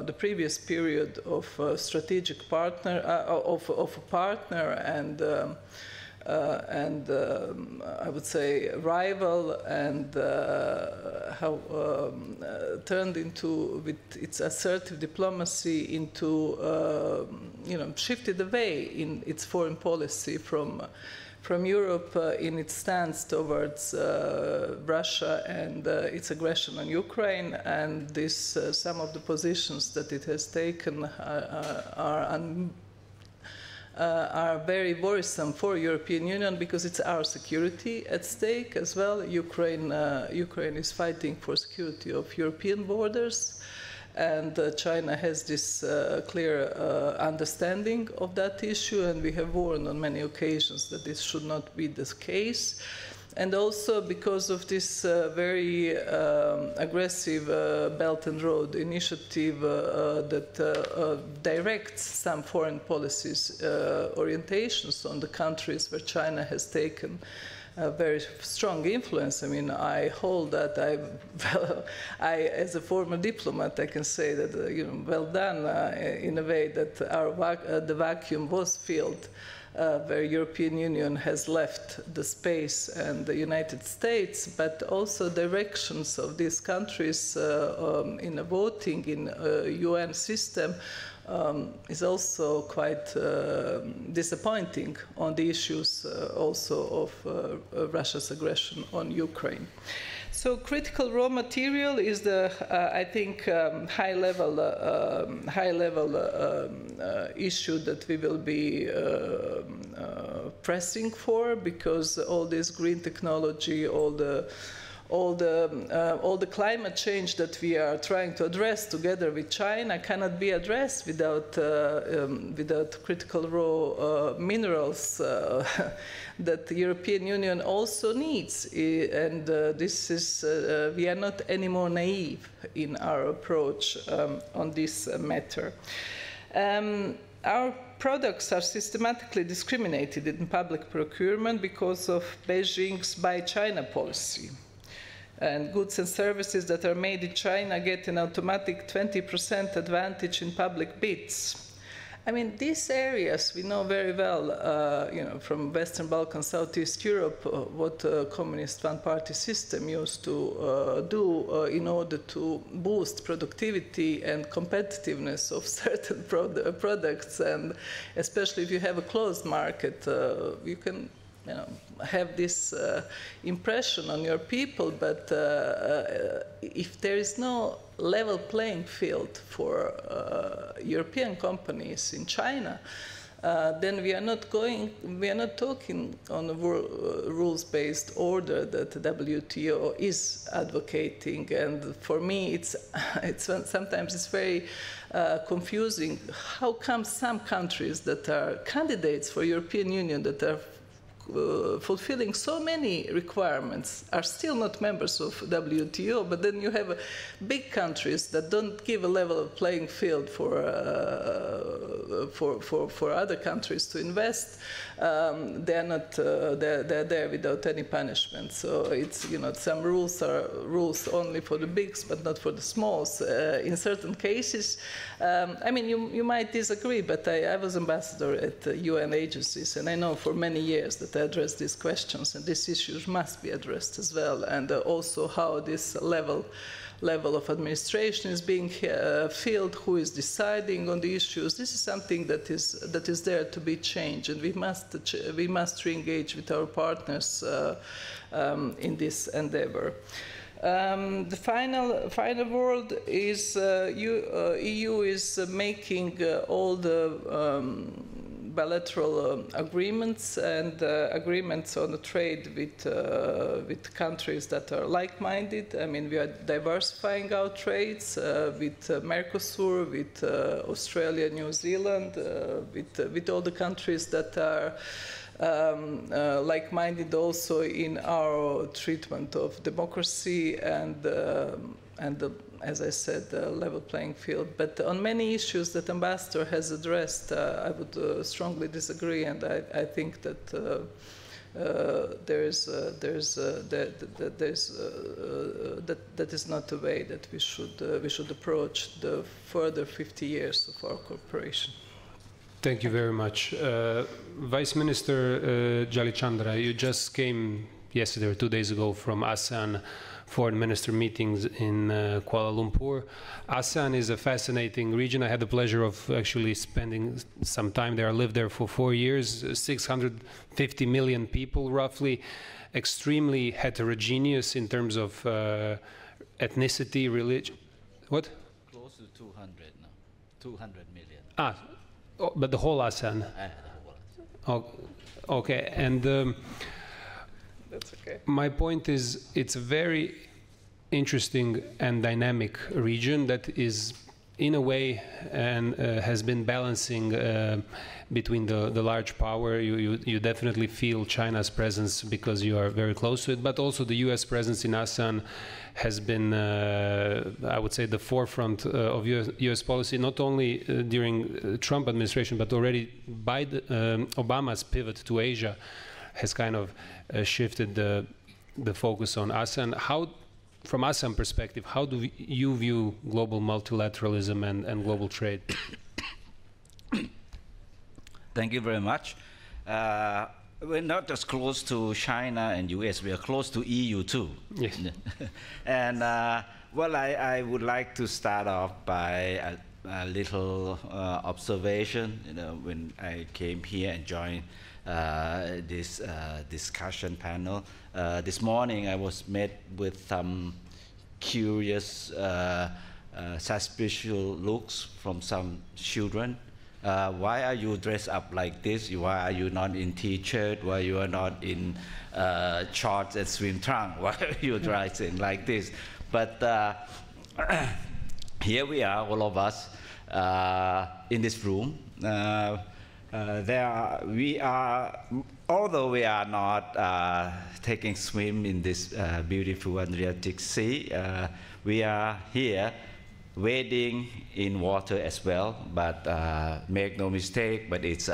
[SPEAKER 5] the previous period of strategic partner, of a partner and I would say rival, and turned into, with its assertive diplomacy, into shifted away in its foreign policy from Europe in its stance towards Russia and its aggression on Ukraine, and this some of the positions that it has taken are very worrisome for European Union, because it's our security at stake as well. Ukraine is fighting for security of European borders, and China has this clear understanding of that issue, and we have warned on many occasions that this should not be the case. And also because of this very aggressive Belt and Road initiative that directs some foreign policies orientations on the countries where China has taken a very strong influence. I mean, I hold that as a former diplomat, I can say that, well done in a way that the vacuum was filled, where European Union has left the space and the United States, but also directions of these countries in the voting in UN system is also quite disappointing on the issues also of Russia's aggression on Ukraine. So critical raw material is the, I think, high-level issue that we will be pressing for, because all this green technology, all the climate change that we are trying to address together with China cannot be addressed without critical raw minerals that the European Union also needs. And this is, we are not anymore naive in our approach on this matter. Our products are systematically discriminated in public procurement because of Beijing's Buy China policy. And goods and services that are made in China get an automatic 20% advantage in public bids. I mean, these areas we know very well, from Western Balkans, Southeast Europe, what communist one-party system used to do in order to boost productivity and competitiveness of certain products, and especially if you have a closed market, you can have this impression on your people, but if there is no level playing field for European companies in China, then we are not talking on a rules-based order that the WTO is advocating. And for me, sometimes it's very confusing. How come some countries that are candidates for European Union, that are fulfilling so many requirements, are still not members of WTO, but then you have big countries that don't give a level playing field for other countries to invest. They're there without any punishment. So it's, some rules are rules only for the bigs, but not for the smalls. In certain cases, I mean, you might disagree, but I was ambassador at UN agencies, and I know for many years that I address these questions, and these issues must be addressed as well, and also how this level of administration is being filled, who is deciding on the issues. This is something that is there to be changed, and we must re-engage with our partners in this endeavor. The final word is EU is making all the bilateral agreements and agreements on the trade with countries that are like-minded. I mean, we are diversifying our trades with Mercosur, with Australia, New Zealand, with all the countries that are like-minded also in our treatment of democracy and as I said, level playing field. But on many issues that Ambassador has addressed, I would strongly disagree, and I think that that is not the way that we should approach the further 50 years of our cooperation.
[SPEAKER 3] Thank you very much. Vice Minister Jalichandra, you just came yesterday or 2 days ago from ASEAN foreign minister meetings in Kuala Lumpur. ASEAN is a fascinating region. I had the pleasure of actually spending some time there. I lived there for 4 years, 650 million people roughly, extremely heterogeneous in terms of ethnicity, religion. What?
[SPEAKER 6] Close to 200 now, 200 million.
[SPEAKER 3] Ah, oh, but the whole ASEAN? Oh, okay, and
[SPEAKER 5] that's okay.
[SPEAKER 3] My point is, it's a very interesting and dynamic region that is, in a way, and has been balancing between the large power. You definitely feel China's presence because you are very close to it, but also the U.S. presence in ASEAN has been, I would say, the forefront of U.S. policy, not only during Trump administration, but already by Obama's pivot to Asia has kind of shifted the focus on ASEAN. How, from ASEAN perspective, how do you view global multilateralism and global trade?
[SPEAKER 6] Thank you very much. We're not just close to China and US, we are close to EU too.
[SPEAKER 3] Yes.
[SPEAKER 6] And well, I would like to start off by a little observation. You know, when I came here and joined this discussion panel. This morning I was met with some curious, suspicious looks from some children. Why are you dressed up like this? Why are you not in t-shirt? Why you are not in shorts and swim trunk? Why are you dressing like this? But here we are, all of us, in this room. Although we are not taking swim in this beautiful Adriatic Sea, we are here wading in water as well, but make no mistake, but it's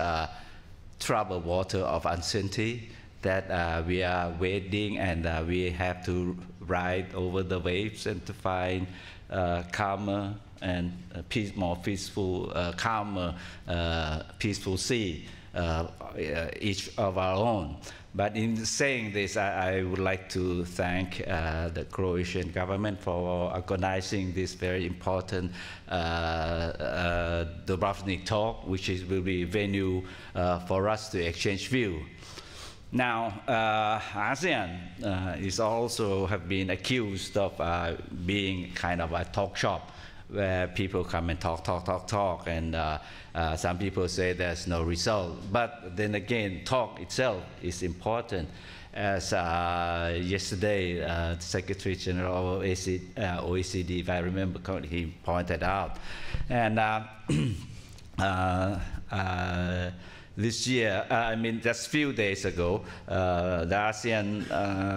[SPEAKER 6] troubled water of uncertainty that we are wading, and we have to ride over the waves and to find calmer and more peaceful, calmer, peaceful sea, each of our own. But in saying this, I would like to thank the Croatian government for organizing this very important Dubrovnik talk, which will be a venue for us to exchange views. Now, ASEAN is also have been accused of being kind of a talk shop, where people come and talk, and some people say there's no result. But then again, talk itself is important. As yesterday, the Secretary General of OECD, if I remember correctly, he pointed out. And this year, I mean, just a few days ago, the ASEAN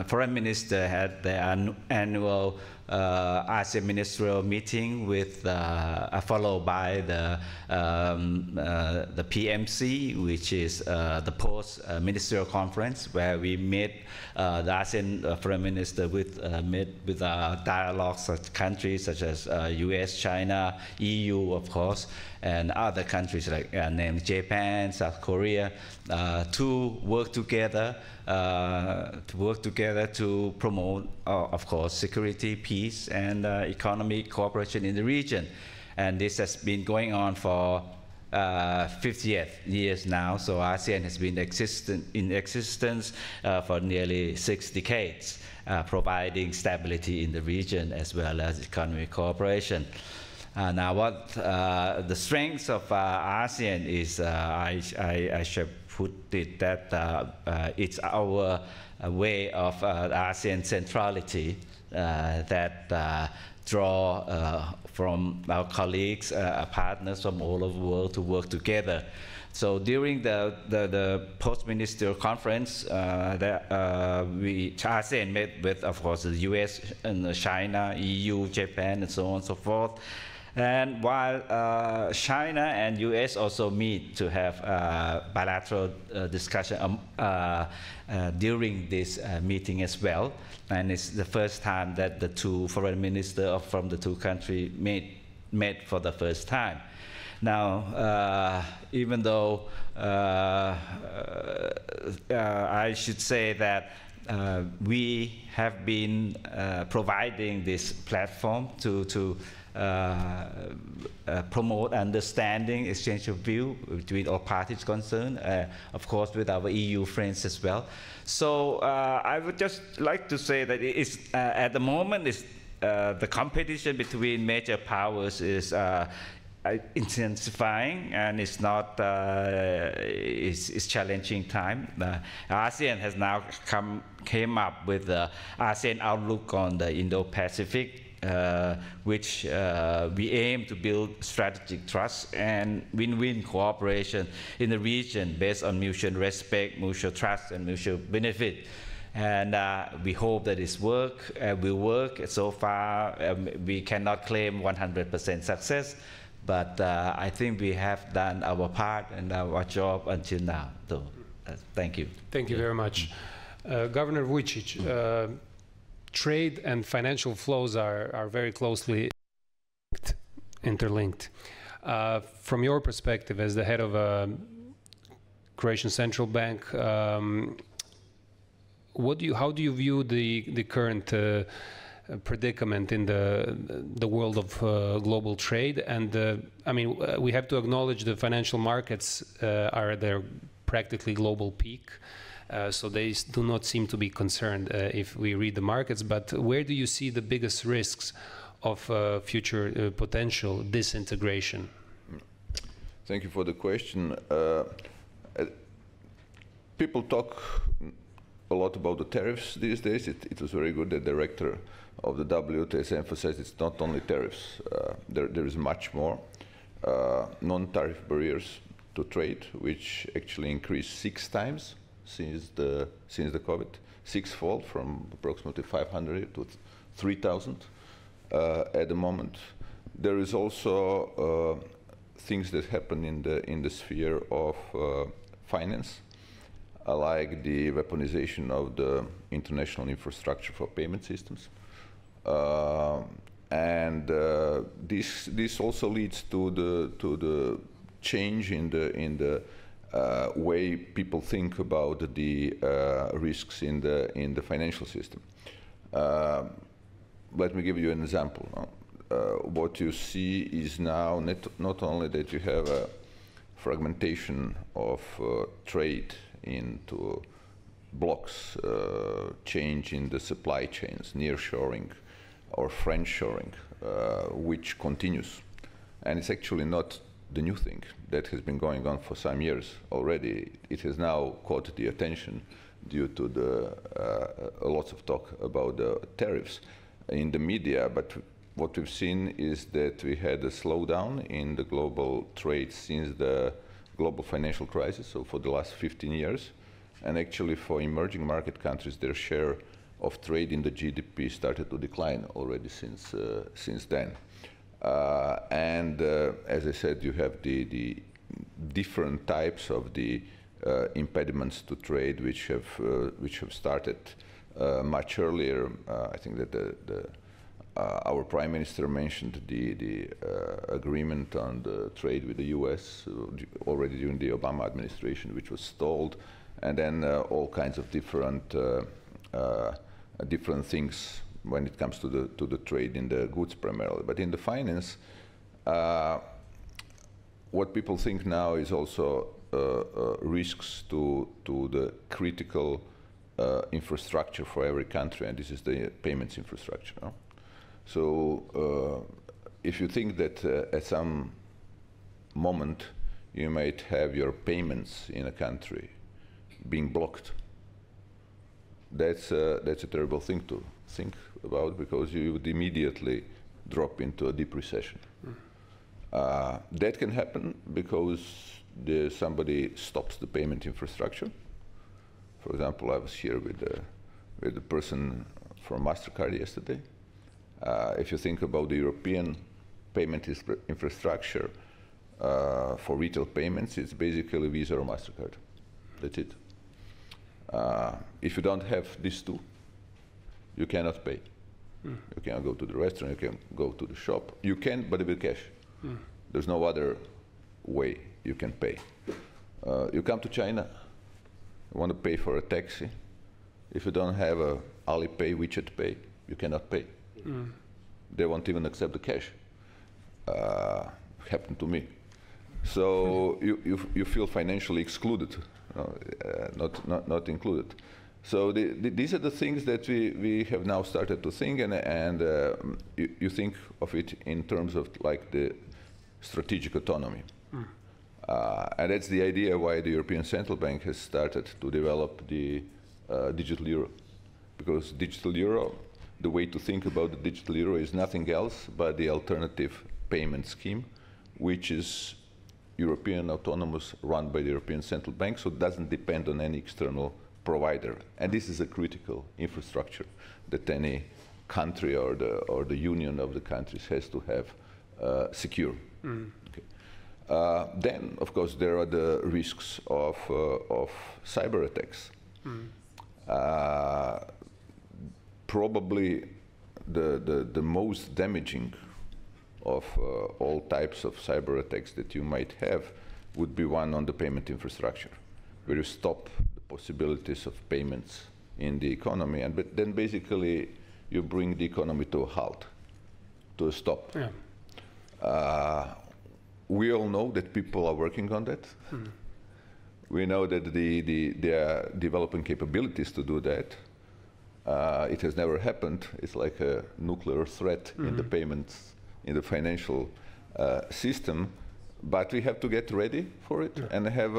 [SPEAKER 6] Foreign Minister had their annual ASEAN ministerial meeting with followed by the PMC, which is the post-ministerial conference, where we met the ASEAN Foreign Minister met with dialogues with countries such as US, China, EU, of course, and other countries like named Japan, South Korea, to work together to promote, of course, security, peace, and economic cooperation in the region. And this has been going on for 50 years now. So ASEAN has been in existence for nearly 6 decades, providing stability in the region as well as economic cooperation. Now, what the strengths of ASEAN is, I should put it that it's our way of ASEAN centrality that draw from our colleagues, partners from all over the world to work together. So during the post-ministerial conference, ASEAN met with, of course, the US and China, EU, Japan, and so on and so forth. And while China and US also meet to have bilateral discussion during this meeting as well. And it's the first time that the two foreign ministers from the two countries met for the first time. Now, even though I should say that we have been providing this platform to promote understanding, exchange of view between all parties concerned, of course with our EU friends as well. So I would just like to say that it's, at the moment the competition between major powers is intensifying, and it's not it's challenging time. ASEAN has now came up with the ASEAN outlook on the Indo-Pacific, which we aim to build strategic trust and win-win cooperation in the region based on mutual respect, mutual trust, and mutual benefit. And we hope that this will work. So far, we cannot claim 100% success, but I think we have done our part and our job until now. So, thank you.
[SPEAKER 3] Thank you very much. Governor Vučić, trade and financial flows are very closely interlinked. From your perspective as the head of a Croatian Central Bank, how do you view the current predicament in the world of global trade? And I mean, we have to acknowledge the financial markets are at their practically global peak. So they do not seem to be concerned if we read the markets, but where do you see the biggest risks of future potential disintegration?
[SPEAKER 7] Thank you for the question. People talk a lot about the tariffs these days. It was very good that the director of the WTS emphasized it's not only tariffs. There is much more. Non-tariff barriers to trade, which actually increased 6 times since the COVID, 6-fold, from approximately 500 to 3,000 at the moment. There is also things that happen in the sphere of finance, like the weaponization of the international infrastructure for payment systems, and this also leads to the change in the way people think about the risks in the financial system. Let me give you an example. What you see is now not only that you have a fragmentation of trade into blocks, change in the supply chains, nearshoring or friendshoring, which continues. And it's actually not the new thing that has been going on for some years already. It has now caught the attention due to the lots of talk about the tariffs in the media, but what we've seen is that we had a slowdown in the global trade since the global financial crisis, so for the last 15 years. And actually for emerging market countries, their share of trade in the GDP started to decline already since then. As I said, you have the different types of the impediments to trade which have started much earlier. I think that our Prime Minister mentioned the agreement on the trade with the US already during the Obama administration, which was stalled, and then all kinds of different things when it comes to the trade in the goods primarily. But in the finance, what people think now is also risks to the critical infrastructure for every country, and this is the payments infrastructure. No? So if you think that at some moment you might have your payments in a country being blocked, that's a terrible thing to think about, because you would immediately drop into a deep recession. That can happen because somebody stops the payment infrastructure. For example, I was here with the person from MasterCard yesterday. If you think about the European payment infrastructure for retail payments, it's basically Visa or MasterCard. That's it. If you don't have these two, you cannot pay. You cannot go to the restaurant, you can go to the shop. You can, but with cash. There's no other way you can pay. You come to China, you want to pay for a taxi. If you don't have a Alipay, WeChat Pay, you cannot pay. They won't even accept the cash. Happened to me. So you feel financially excluded, not included. So these are the things that we have now started to think, and you think of it in terms of like the strategic autonomy. And that's the idea why the European Central Bank has started to develop the digital euro. Because digital euro, the way to think about the digital euro is nothing else but the alternative payment scheme, which is European autonomous, run by the European Central Bank, so it doesn't depend on any external provider. And this is a critical infrastructure that any country or the union of the countries has to have secure. Okay. Then, of course, there are the risks of cyber attacks. Probably the most damaging of all types of cyber attacks that you might have would be one on the payment infrastructure, where you stop the possibilities of payments in the economy, but then basically you bring the economy to a halt, to a stop. Yeah. We all know that people are working on that. We know that they are developing capabilities to do that. It has never happened. It's like a nuclear threat in the payments, in the financial system. But we have to get ready for it and have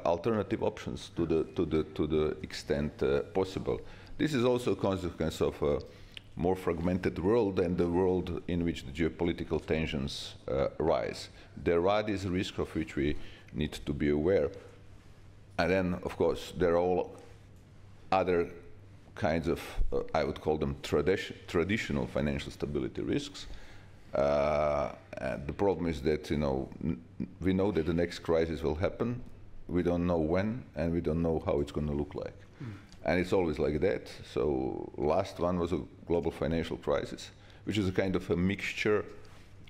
[SPEAKER 7] alternative options to the extent possible. This is also a consequence of a more fragmented world and the world in which the geopolitical tensions rise. There are these risks of which we need to be aware. And then, of course, there are all other kinds of, I would call them traditional financial stability risks. And the problem is that, we know that the next crisis will happen. We don't know when, and we don't know how it's going to look like. And it's always like that. So last one was a global financial crisis, which is a kind of a mixture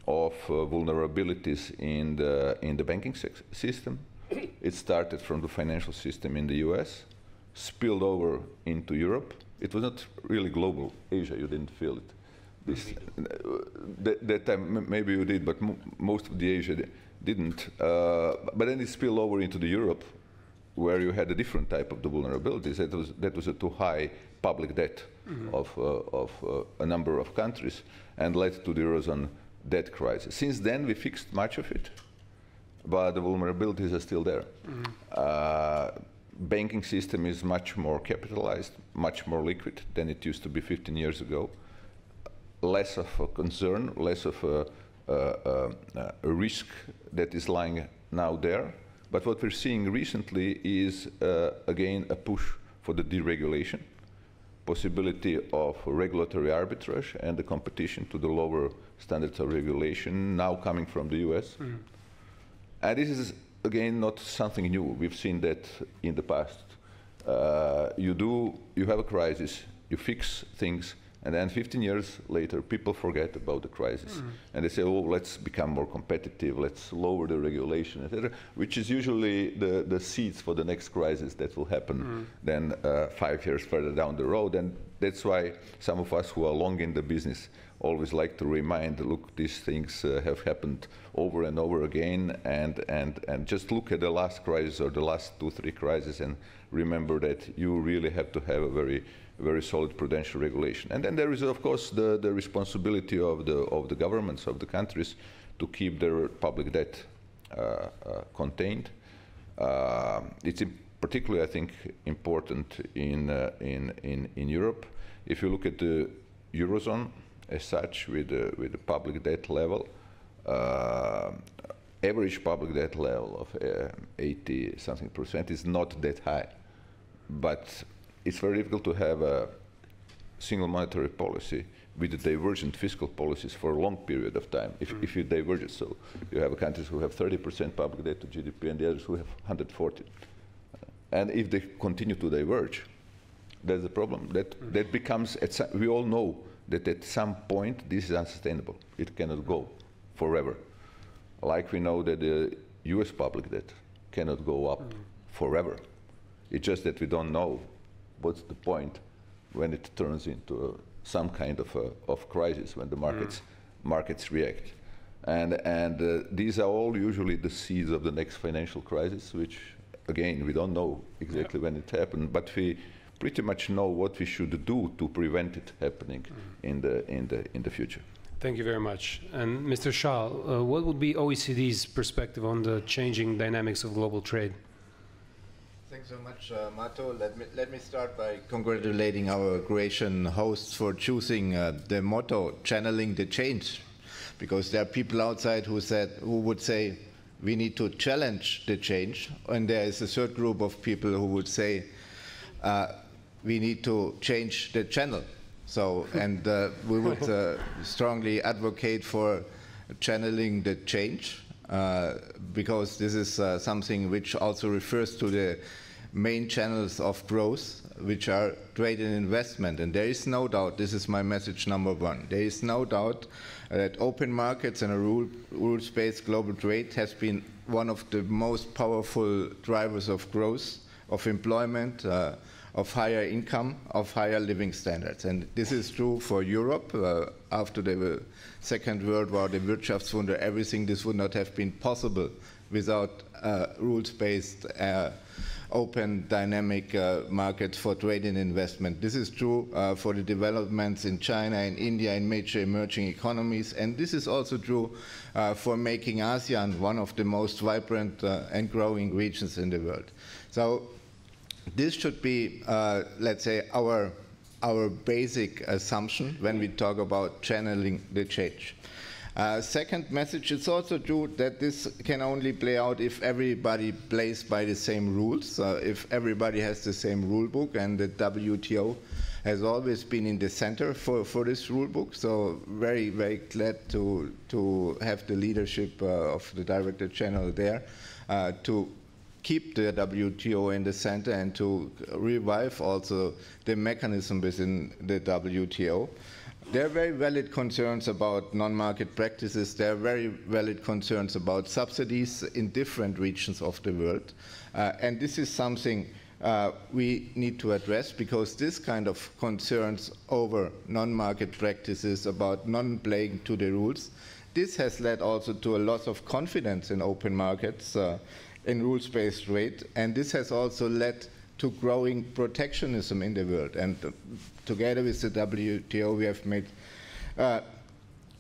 [SPEAKER 7] of vulnerabilities in the banking system. It started from the financial system in the US, spilled over into Europe. It was not really global. Asia, you didn't feel it. That time, maybe you did, but most of the Asia didn't. But then it spilled over into the Europe, where you had a different type of the vulnerabilities. That was a too high public debt of a number of countries, and led to the Eurozone debt crisis. Since then, we fixed much of it, but the vulnerabilities are still there. Banking system is much more capitalized, much more liquid than it used to be 15 years ago. Less of a concern, less of a risk that is lying now there. But what we're seeing recently is, again, a push for the deregulation, possibility of regulatory arbitrage and the competition to the lower standards of regulation now coming from the US. And this is, again, not something new. We've seen that in the past. You have a crisis, you fix things, and then 15 years later, people forget about the crisis. And they say, oh, let's become more competitive, let's lower the regulation, etc., which is usually the seeds for the next crisis that will happen then 5 years further down the road. And that's why some of us who are long in the business always like to remind, look, these things have happened over and over again, and just look at the last crisis or the last 2-3 crises and remember that you really have to have a very very solid prudential regulation. And then there is, of course, the responsibility of the governments of the countries to keep their public debt contained. It's particularly, I think, important in Europe. If you look at the Eurozone as such, with the public debt level, average public debt level of 80-something% is not that high. But it's very difficult to have a single monetary policy with divergent fiscal policies for a long period of time. If you diverge it, so you have countries who have 30% public debt to GDP and the others who have 140. And if they continue to diverge, there's a problem. That becomes, we all know that at some point this is unsustainable. It cannot go forever. Like we know that the US public debt cannot go up forever. It's just that we don't know what's the point when it turns into some kind of crisis, when the markets react. And these are all usually the seeds of the next financial crisis, which, again, we don't know exactly when it happened, but we pretty much know what we should do to prevent it happening in the future.
[SPEAKER 3] Thank you very much. And Mr. Shah, what would be OECD's perspective on the changing dynamics of global trade?
[SPEAKER 8] Thanks so much, Mato. Let me start by congratulating our Croatian hosts for choosing the motto, channeling the change, because there are people outside who would say we need to challenge the change, and there is a third group of people who would say we need to change the channel. So, and we would strongly advocate for channeling the change, because this is something which also refers to the main channels of growth, which are trade and investment. And there is no doubt, this is my message number one, there is no doubt that open markets and a rules-based global trade has been one of the most powerful drivers of growth, of employment, of higher income, of higher living standards. And this is true for Europe. After the Second World War, the Wirtschaftswunder, everything, this would not have been possible without rules-based, open, dynamic markets for trade and investment. This is true for the developments in China and India and major emerging economies. And this is also true for making ASEAN one of the most vibrant and growing regions in the world. So this should be, let's say, our basic assumption when we talk about channeling the change. Second message, it's also true that this can only play out if everybody plays by the same rules, if everybody has the same rule book, and the WTO has always been in the center for this rule book. So very, very glad to have the leadership of the Director General there to keep the WTO in the center and to revive also the mechanism within the WTO. There are very valid concerns about non-market practices. There are very valid concerns about subsidies in different regions of the world. And this is something we need to address, because this kind of concerns over non-market practices, about non-playing to the rules, this has led also to a loss of confidence in open markets, in rules-based trade, and this has also led to growing protectionism in the world. And together with the WTO, we have made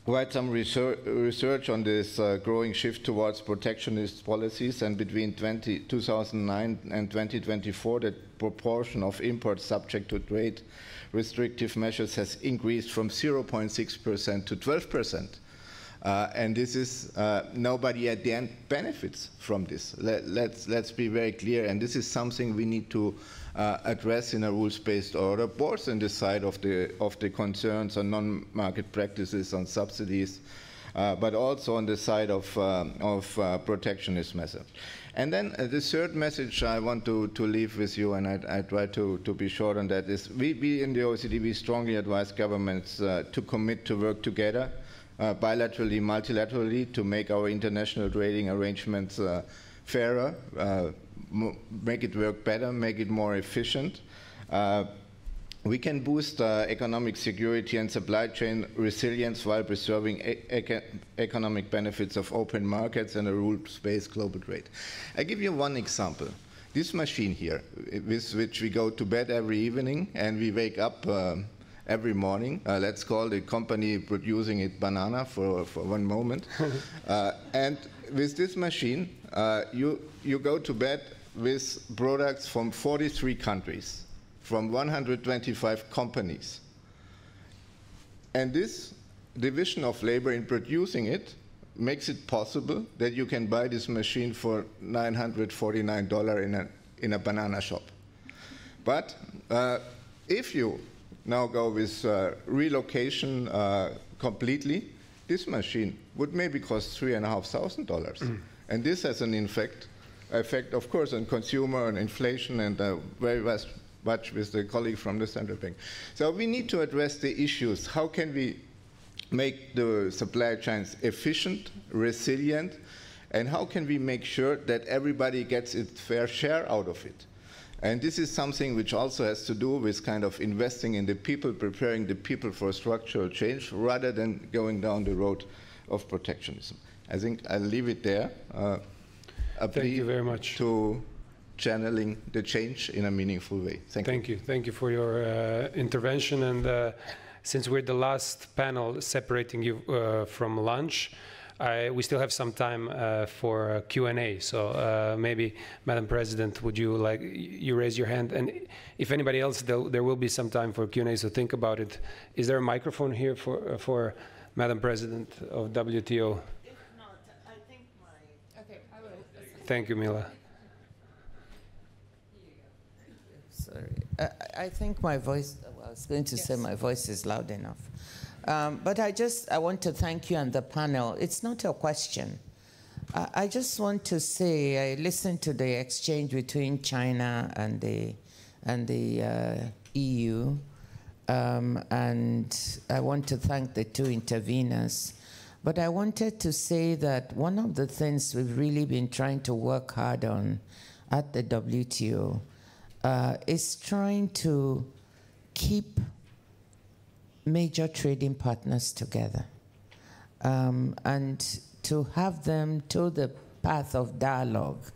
[SPEAKER 8] quite some research on this growing shift towards protectionist policies, and between 2009 and 2024, the proportion of imports subject to trade restrictive measures has increased from 0.6% to 12%. And this is, nobody at the end benefits from this. Let's be very clear, and this is something we need to address in a rules-based order, both on the side of the concerns on non-market practices, on subsidies, but also on the side of protectionist measures. And then the third message I want to leave with you, and I try to be short on that, is we in the OECD, we strongly advise governments to commit to work together, bilaterally, multilaterally, to make our international trading arrangements fairer, make it work better, make it more efficient. We can boost economic security and supply chain resilience while preserving economic benefits of open markets and a rules-based global trade. I give you one example. This machine here, with which we go to bed every evening and we wake up every morning. Let's call the company producing it banana for one moment. And with this machine, you go to bed with products from 43 countries, from 125 companies. And this division of labor in producing it makes it possible that you can buy this machine for $949 in a banana shop. But if you now go with relocation completely, this machine would maybe cost $3,500. And this has an effect, of course, on consumer and inflation, and very much with the colleague from the central bank. So we need to address the issues. How can we make the supply chains efficient, resilient, and how can we make sure that everybody gets its fair share out of it? And this is something which also has to do with kind of investing in the people, preparing the people for structural change, rather than going down the road of protectionism. I think I'll leave it there.
[SPEAKER 3] Thank you very much.
[SPEAKER 8] To channeling the change in a meaningful way. Thank you.
[SPEAKER 3] Thank you for your intervention. And since we're the last panel separating you from lunch, we still have some time for Q&A. So maybe, Madam President, would you you raise your hand? And if anybody else, there will be some time for Q&A, so think about it. Is there a microphone here for Madam President of WTO?
[SPEAKER 2] If not, I think my...
[SPEAKER 1] Okay, I will.
[SPEAKER 3] Thank you, Mila.
[SPEAKER 2] Sorry. I think my voice, well, I was going to say my voice is loud enough. But I want to thank you and the panel. It's not a question. I just want to say, I listened to the exchange between China and the EU, and I want to thank the two interveners. But I wanted to say that one of the things we've really been trying to work hard on at the WTO is trying to keep major trading partners together and to have them to the path of dialogue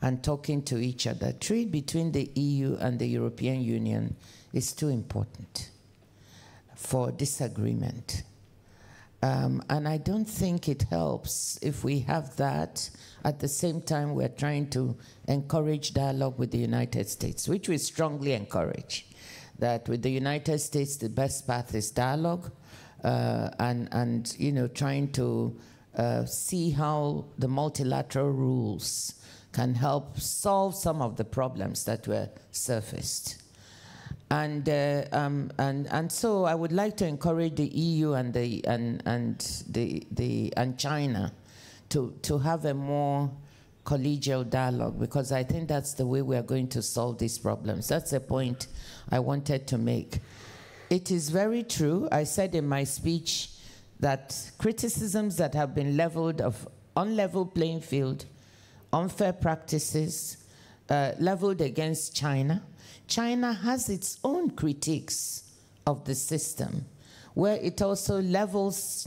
[SPEAKER 2] and talking to each other. Trade between the EU and the European Union is too important for disagreement. And I don't think it helps if we have that. At the same time, we're trying to encourage dialogue with the United States, which we strongly encourage. That with the United States, the best path is dialogue, and trying to see how the multilateral rules can help solve some of the problems that were surfaced. And so I would like to encourage the EU and China to have a more collegial dialogue, because I think that's the way we are going to solve these problems. That's a point I wanted to make. It is very true. I said in my speech that criticisms that have been leveled of unlevel playing field, unfair practices, leveled against China. China has its own critiques of the system, where it also levels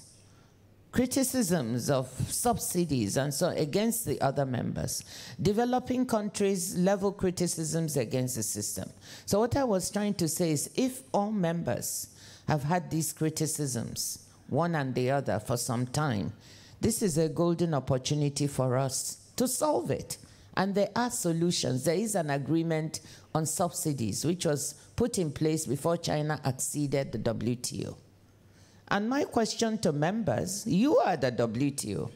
[SPEAKER 2] criticisms of subsidies and so against the other members. Developing countries level criticisms against the system. So what I was trying to say is, if all members have had these criticisms, one and the other, for some time, this is a golden opportunity for us to solve it. And there are solutions. There is an agreement on subsidies, which was put in place before China acceded the WTO. And my question to members, you are the WTO.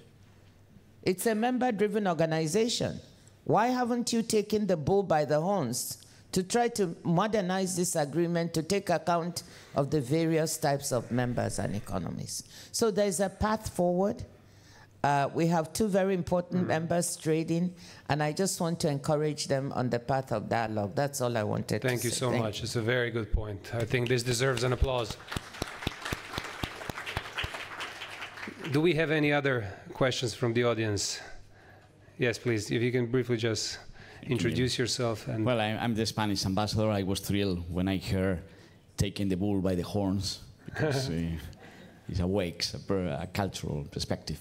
[SPEAKER 2] It's a member-driven organization. Why haven't you taken the bull by the horns to try to modernize this agreement to take account of the various types of members and economies? So there's a path forward. We have two very important members trading, and I just want to encourage them on the path of dialogue. That's all I wanted to say.
[SPEAKER 3] Thank you so much. It's a very good point. I think this deserves an applause. Do we have any other questions from the audience? Yes, please. If you can briefly just introduce yourself. And
[SPEAKER 9] well, I'm the Spanish ambassador. I was thrilled when I heard taking the bull by the horns, because it awakes a cultural perspective.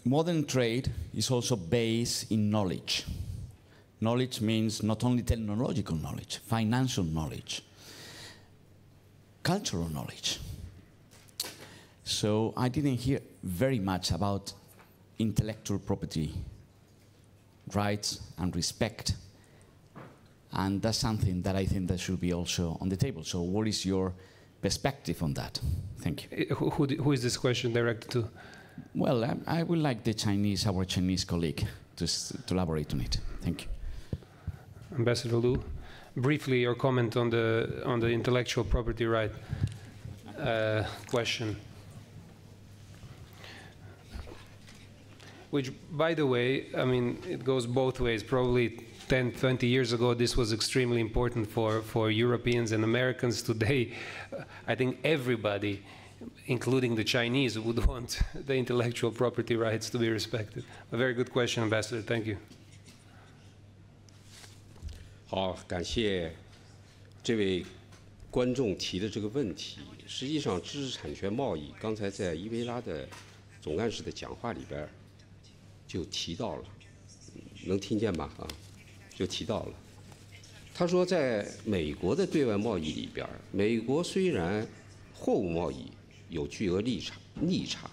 [SPEAKER 9] Modern trade is also based in knowledge. Knowledge means not only technological knowledge, financial knowledge, cultural knowledge. So I didn't hear very much about intellectual property rights and respect. And that's something that I think that should be also on the table. So what is your perspective on that? Thank you.
[SPEAKER 3] Who is this question directed to?
[SPEAKER 9] Well, I would like our Chinese colleague to elaborate on it. Thank you.
[SPEAKER 3] Ambassador Liu, briefly your comment on the intellectual property right question. Which, by the way, I mean, it goes both ways. Probably 10, 20 years ago, this was extremely important for Europeans and Americans. Today, I think everybody, including the Chinese, would want the intellectual property rights to be respected. A very good question, Ambassador. Thank you.
[SPEAKER 4] 好，感谢这位观众提的这个问题。实际上，知识产权贸易，刚才在伊维拉的总干事的讲话里边就提到了，能听见吧？啊，就提到了。他说，在美国的对外贸易里边，美国虽然货物贸易有巨额逆差，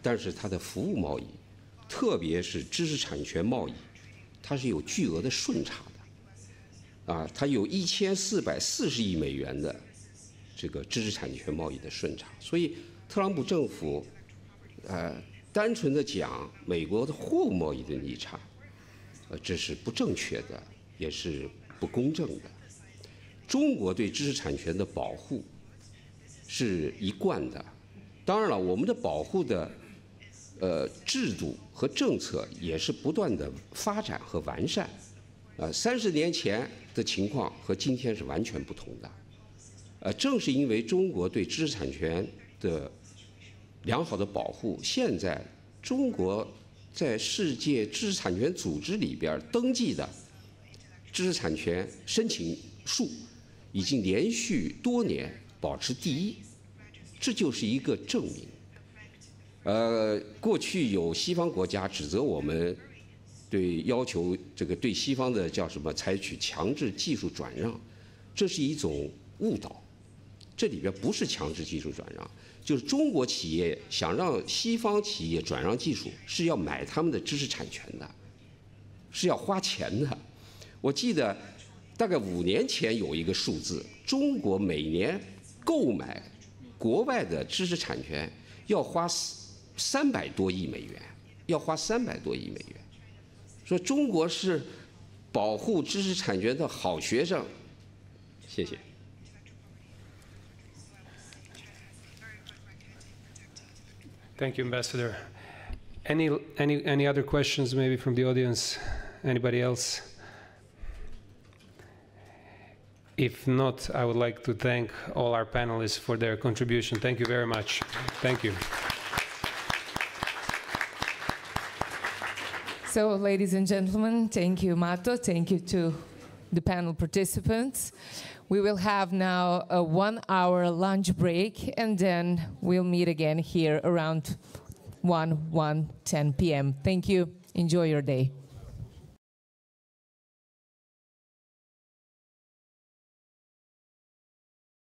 [SPEAKER 4] 但是它的服务贸易，特别是知识产权贸易，它是有巨额的顺差的。啊，它有1440亿美元的这个知识产权贸易的顺差，所以特朗普政府，单纯的讲美国的货物贸易的逆差，这是不正确的，也是不公正的。中国对知识产权的保护是一贯的，当然了，我们的保护的制度和政策也是不断的发展和完善。30年前的情况和今天是完全不同的。正是因为中国对知识产权的良好的保护，现在中国在世界知识产权组织里边登记的知识产权申请数已经连续多年保持第一，这就是一个证明。过去有西方国家指责我们对要求这个对西方的叫什么采取强制技术转让，这是一种误导。这里边不是强制技术转让，就是中国企业想让西方企业转让技术，是要买他们的知识产权的，是要花钱的。我记得大概5年前有一个数字，中国每年购买国外的知识产权要花300多亿美元，要花300多亿美元。说中国是保护知识产权的好学生，谢谢。
[SPEAKER 3] Thank you, Ambassador. Any other questions maybe from the audience? Anybody else? If not, I would like to thank all our panelists for their contribution. Thank you very much. Thank you.
[SPEAKER 1] So, ladies and gentlemen, thank you, Mato. Thank you to the panel participants. We will have now a 1-hour lunch break, and then we'll meet again here around 1:10 p.m. Thank you. Enjoy your day.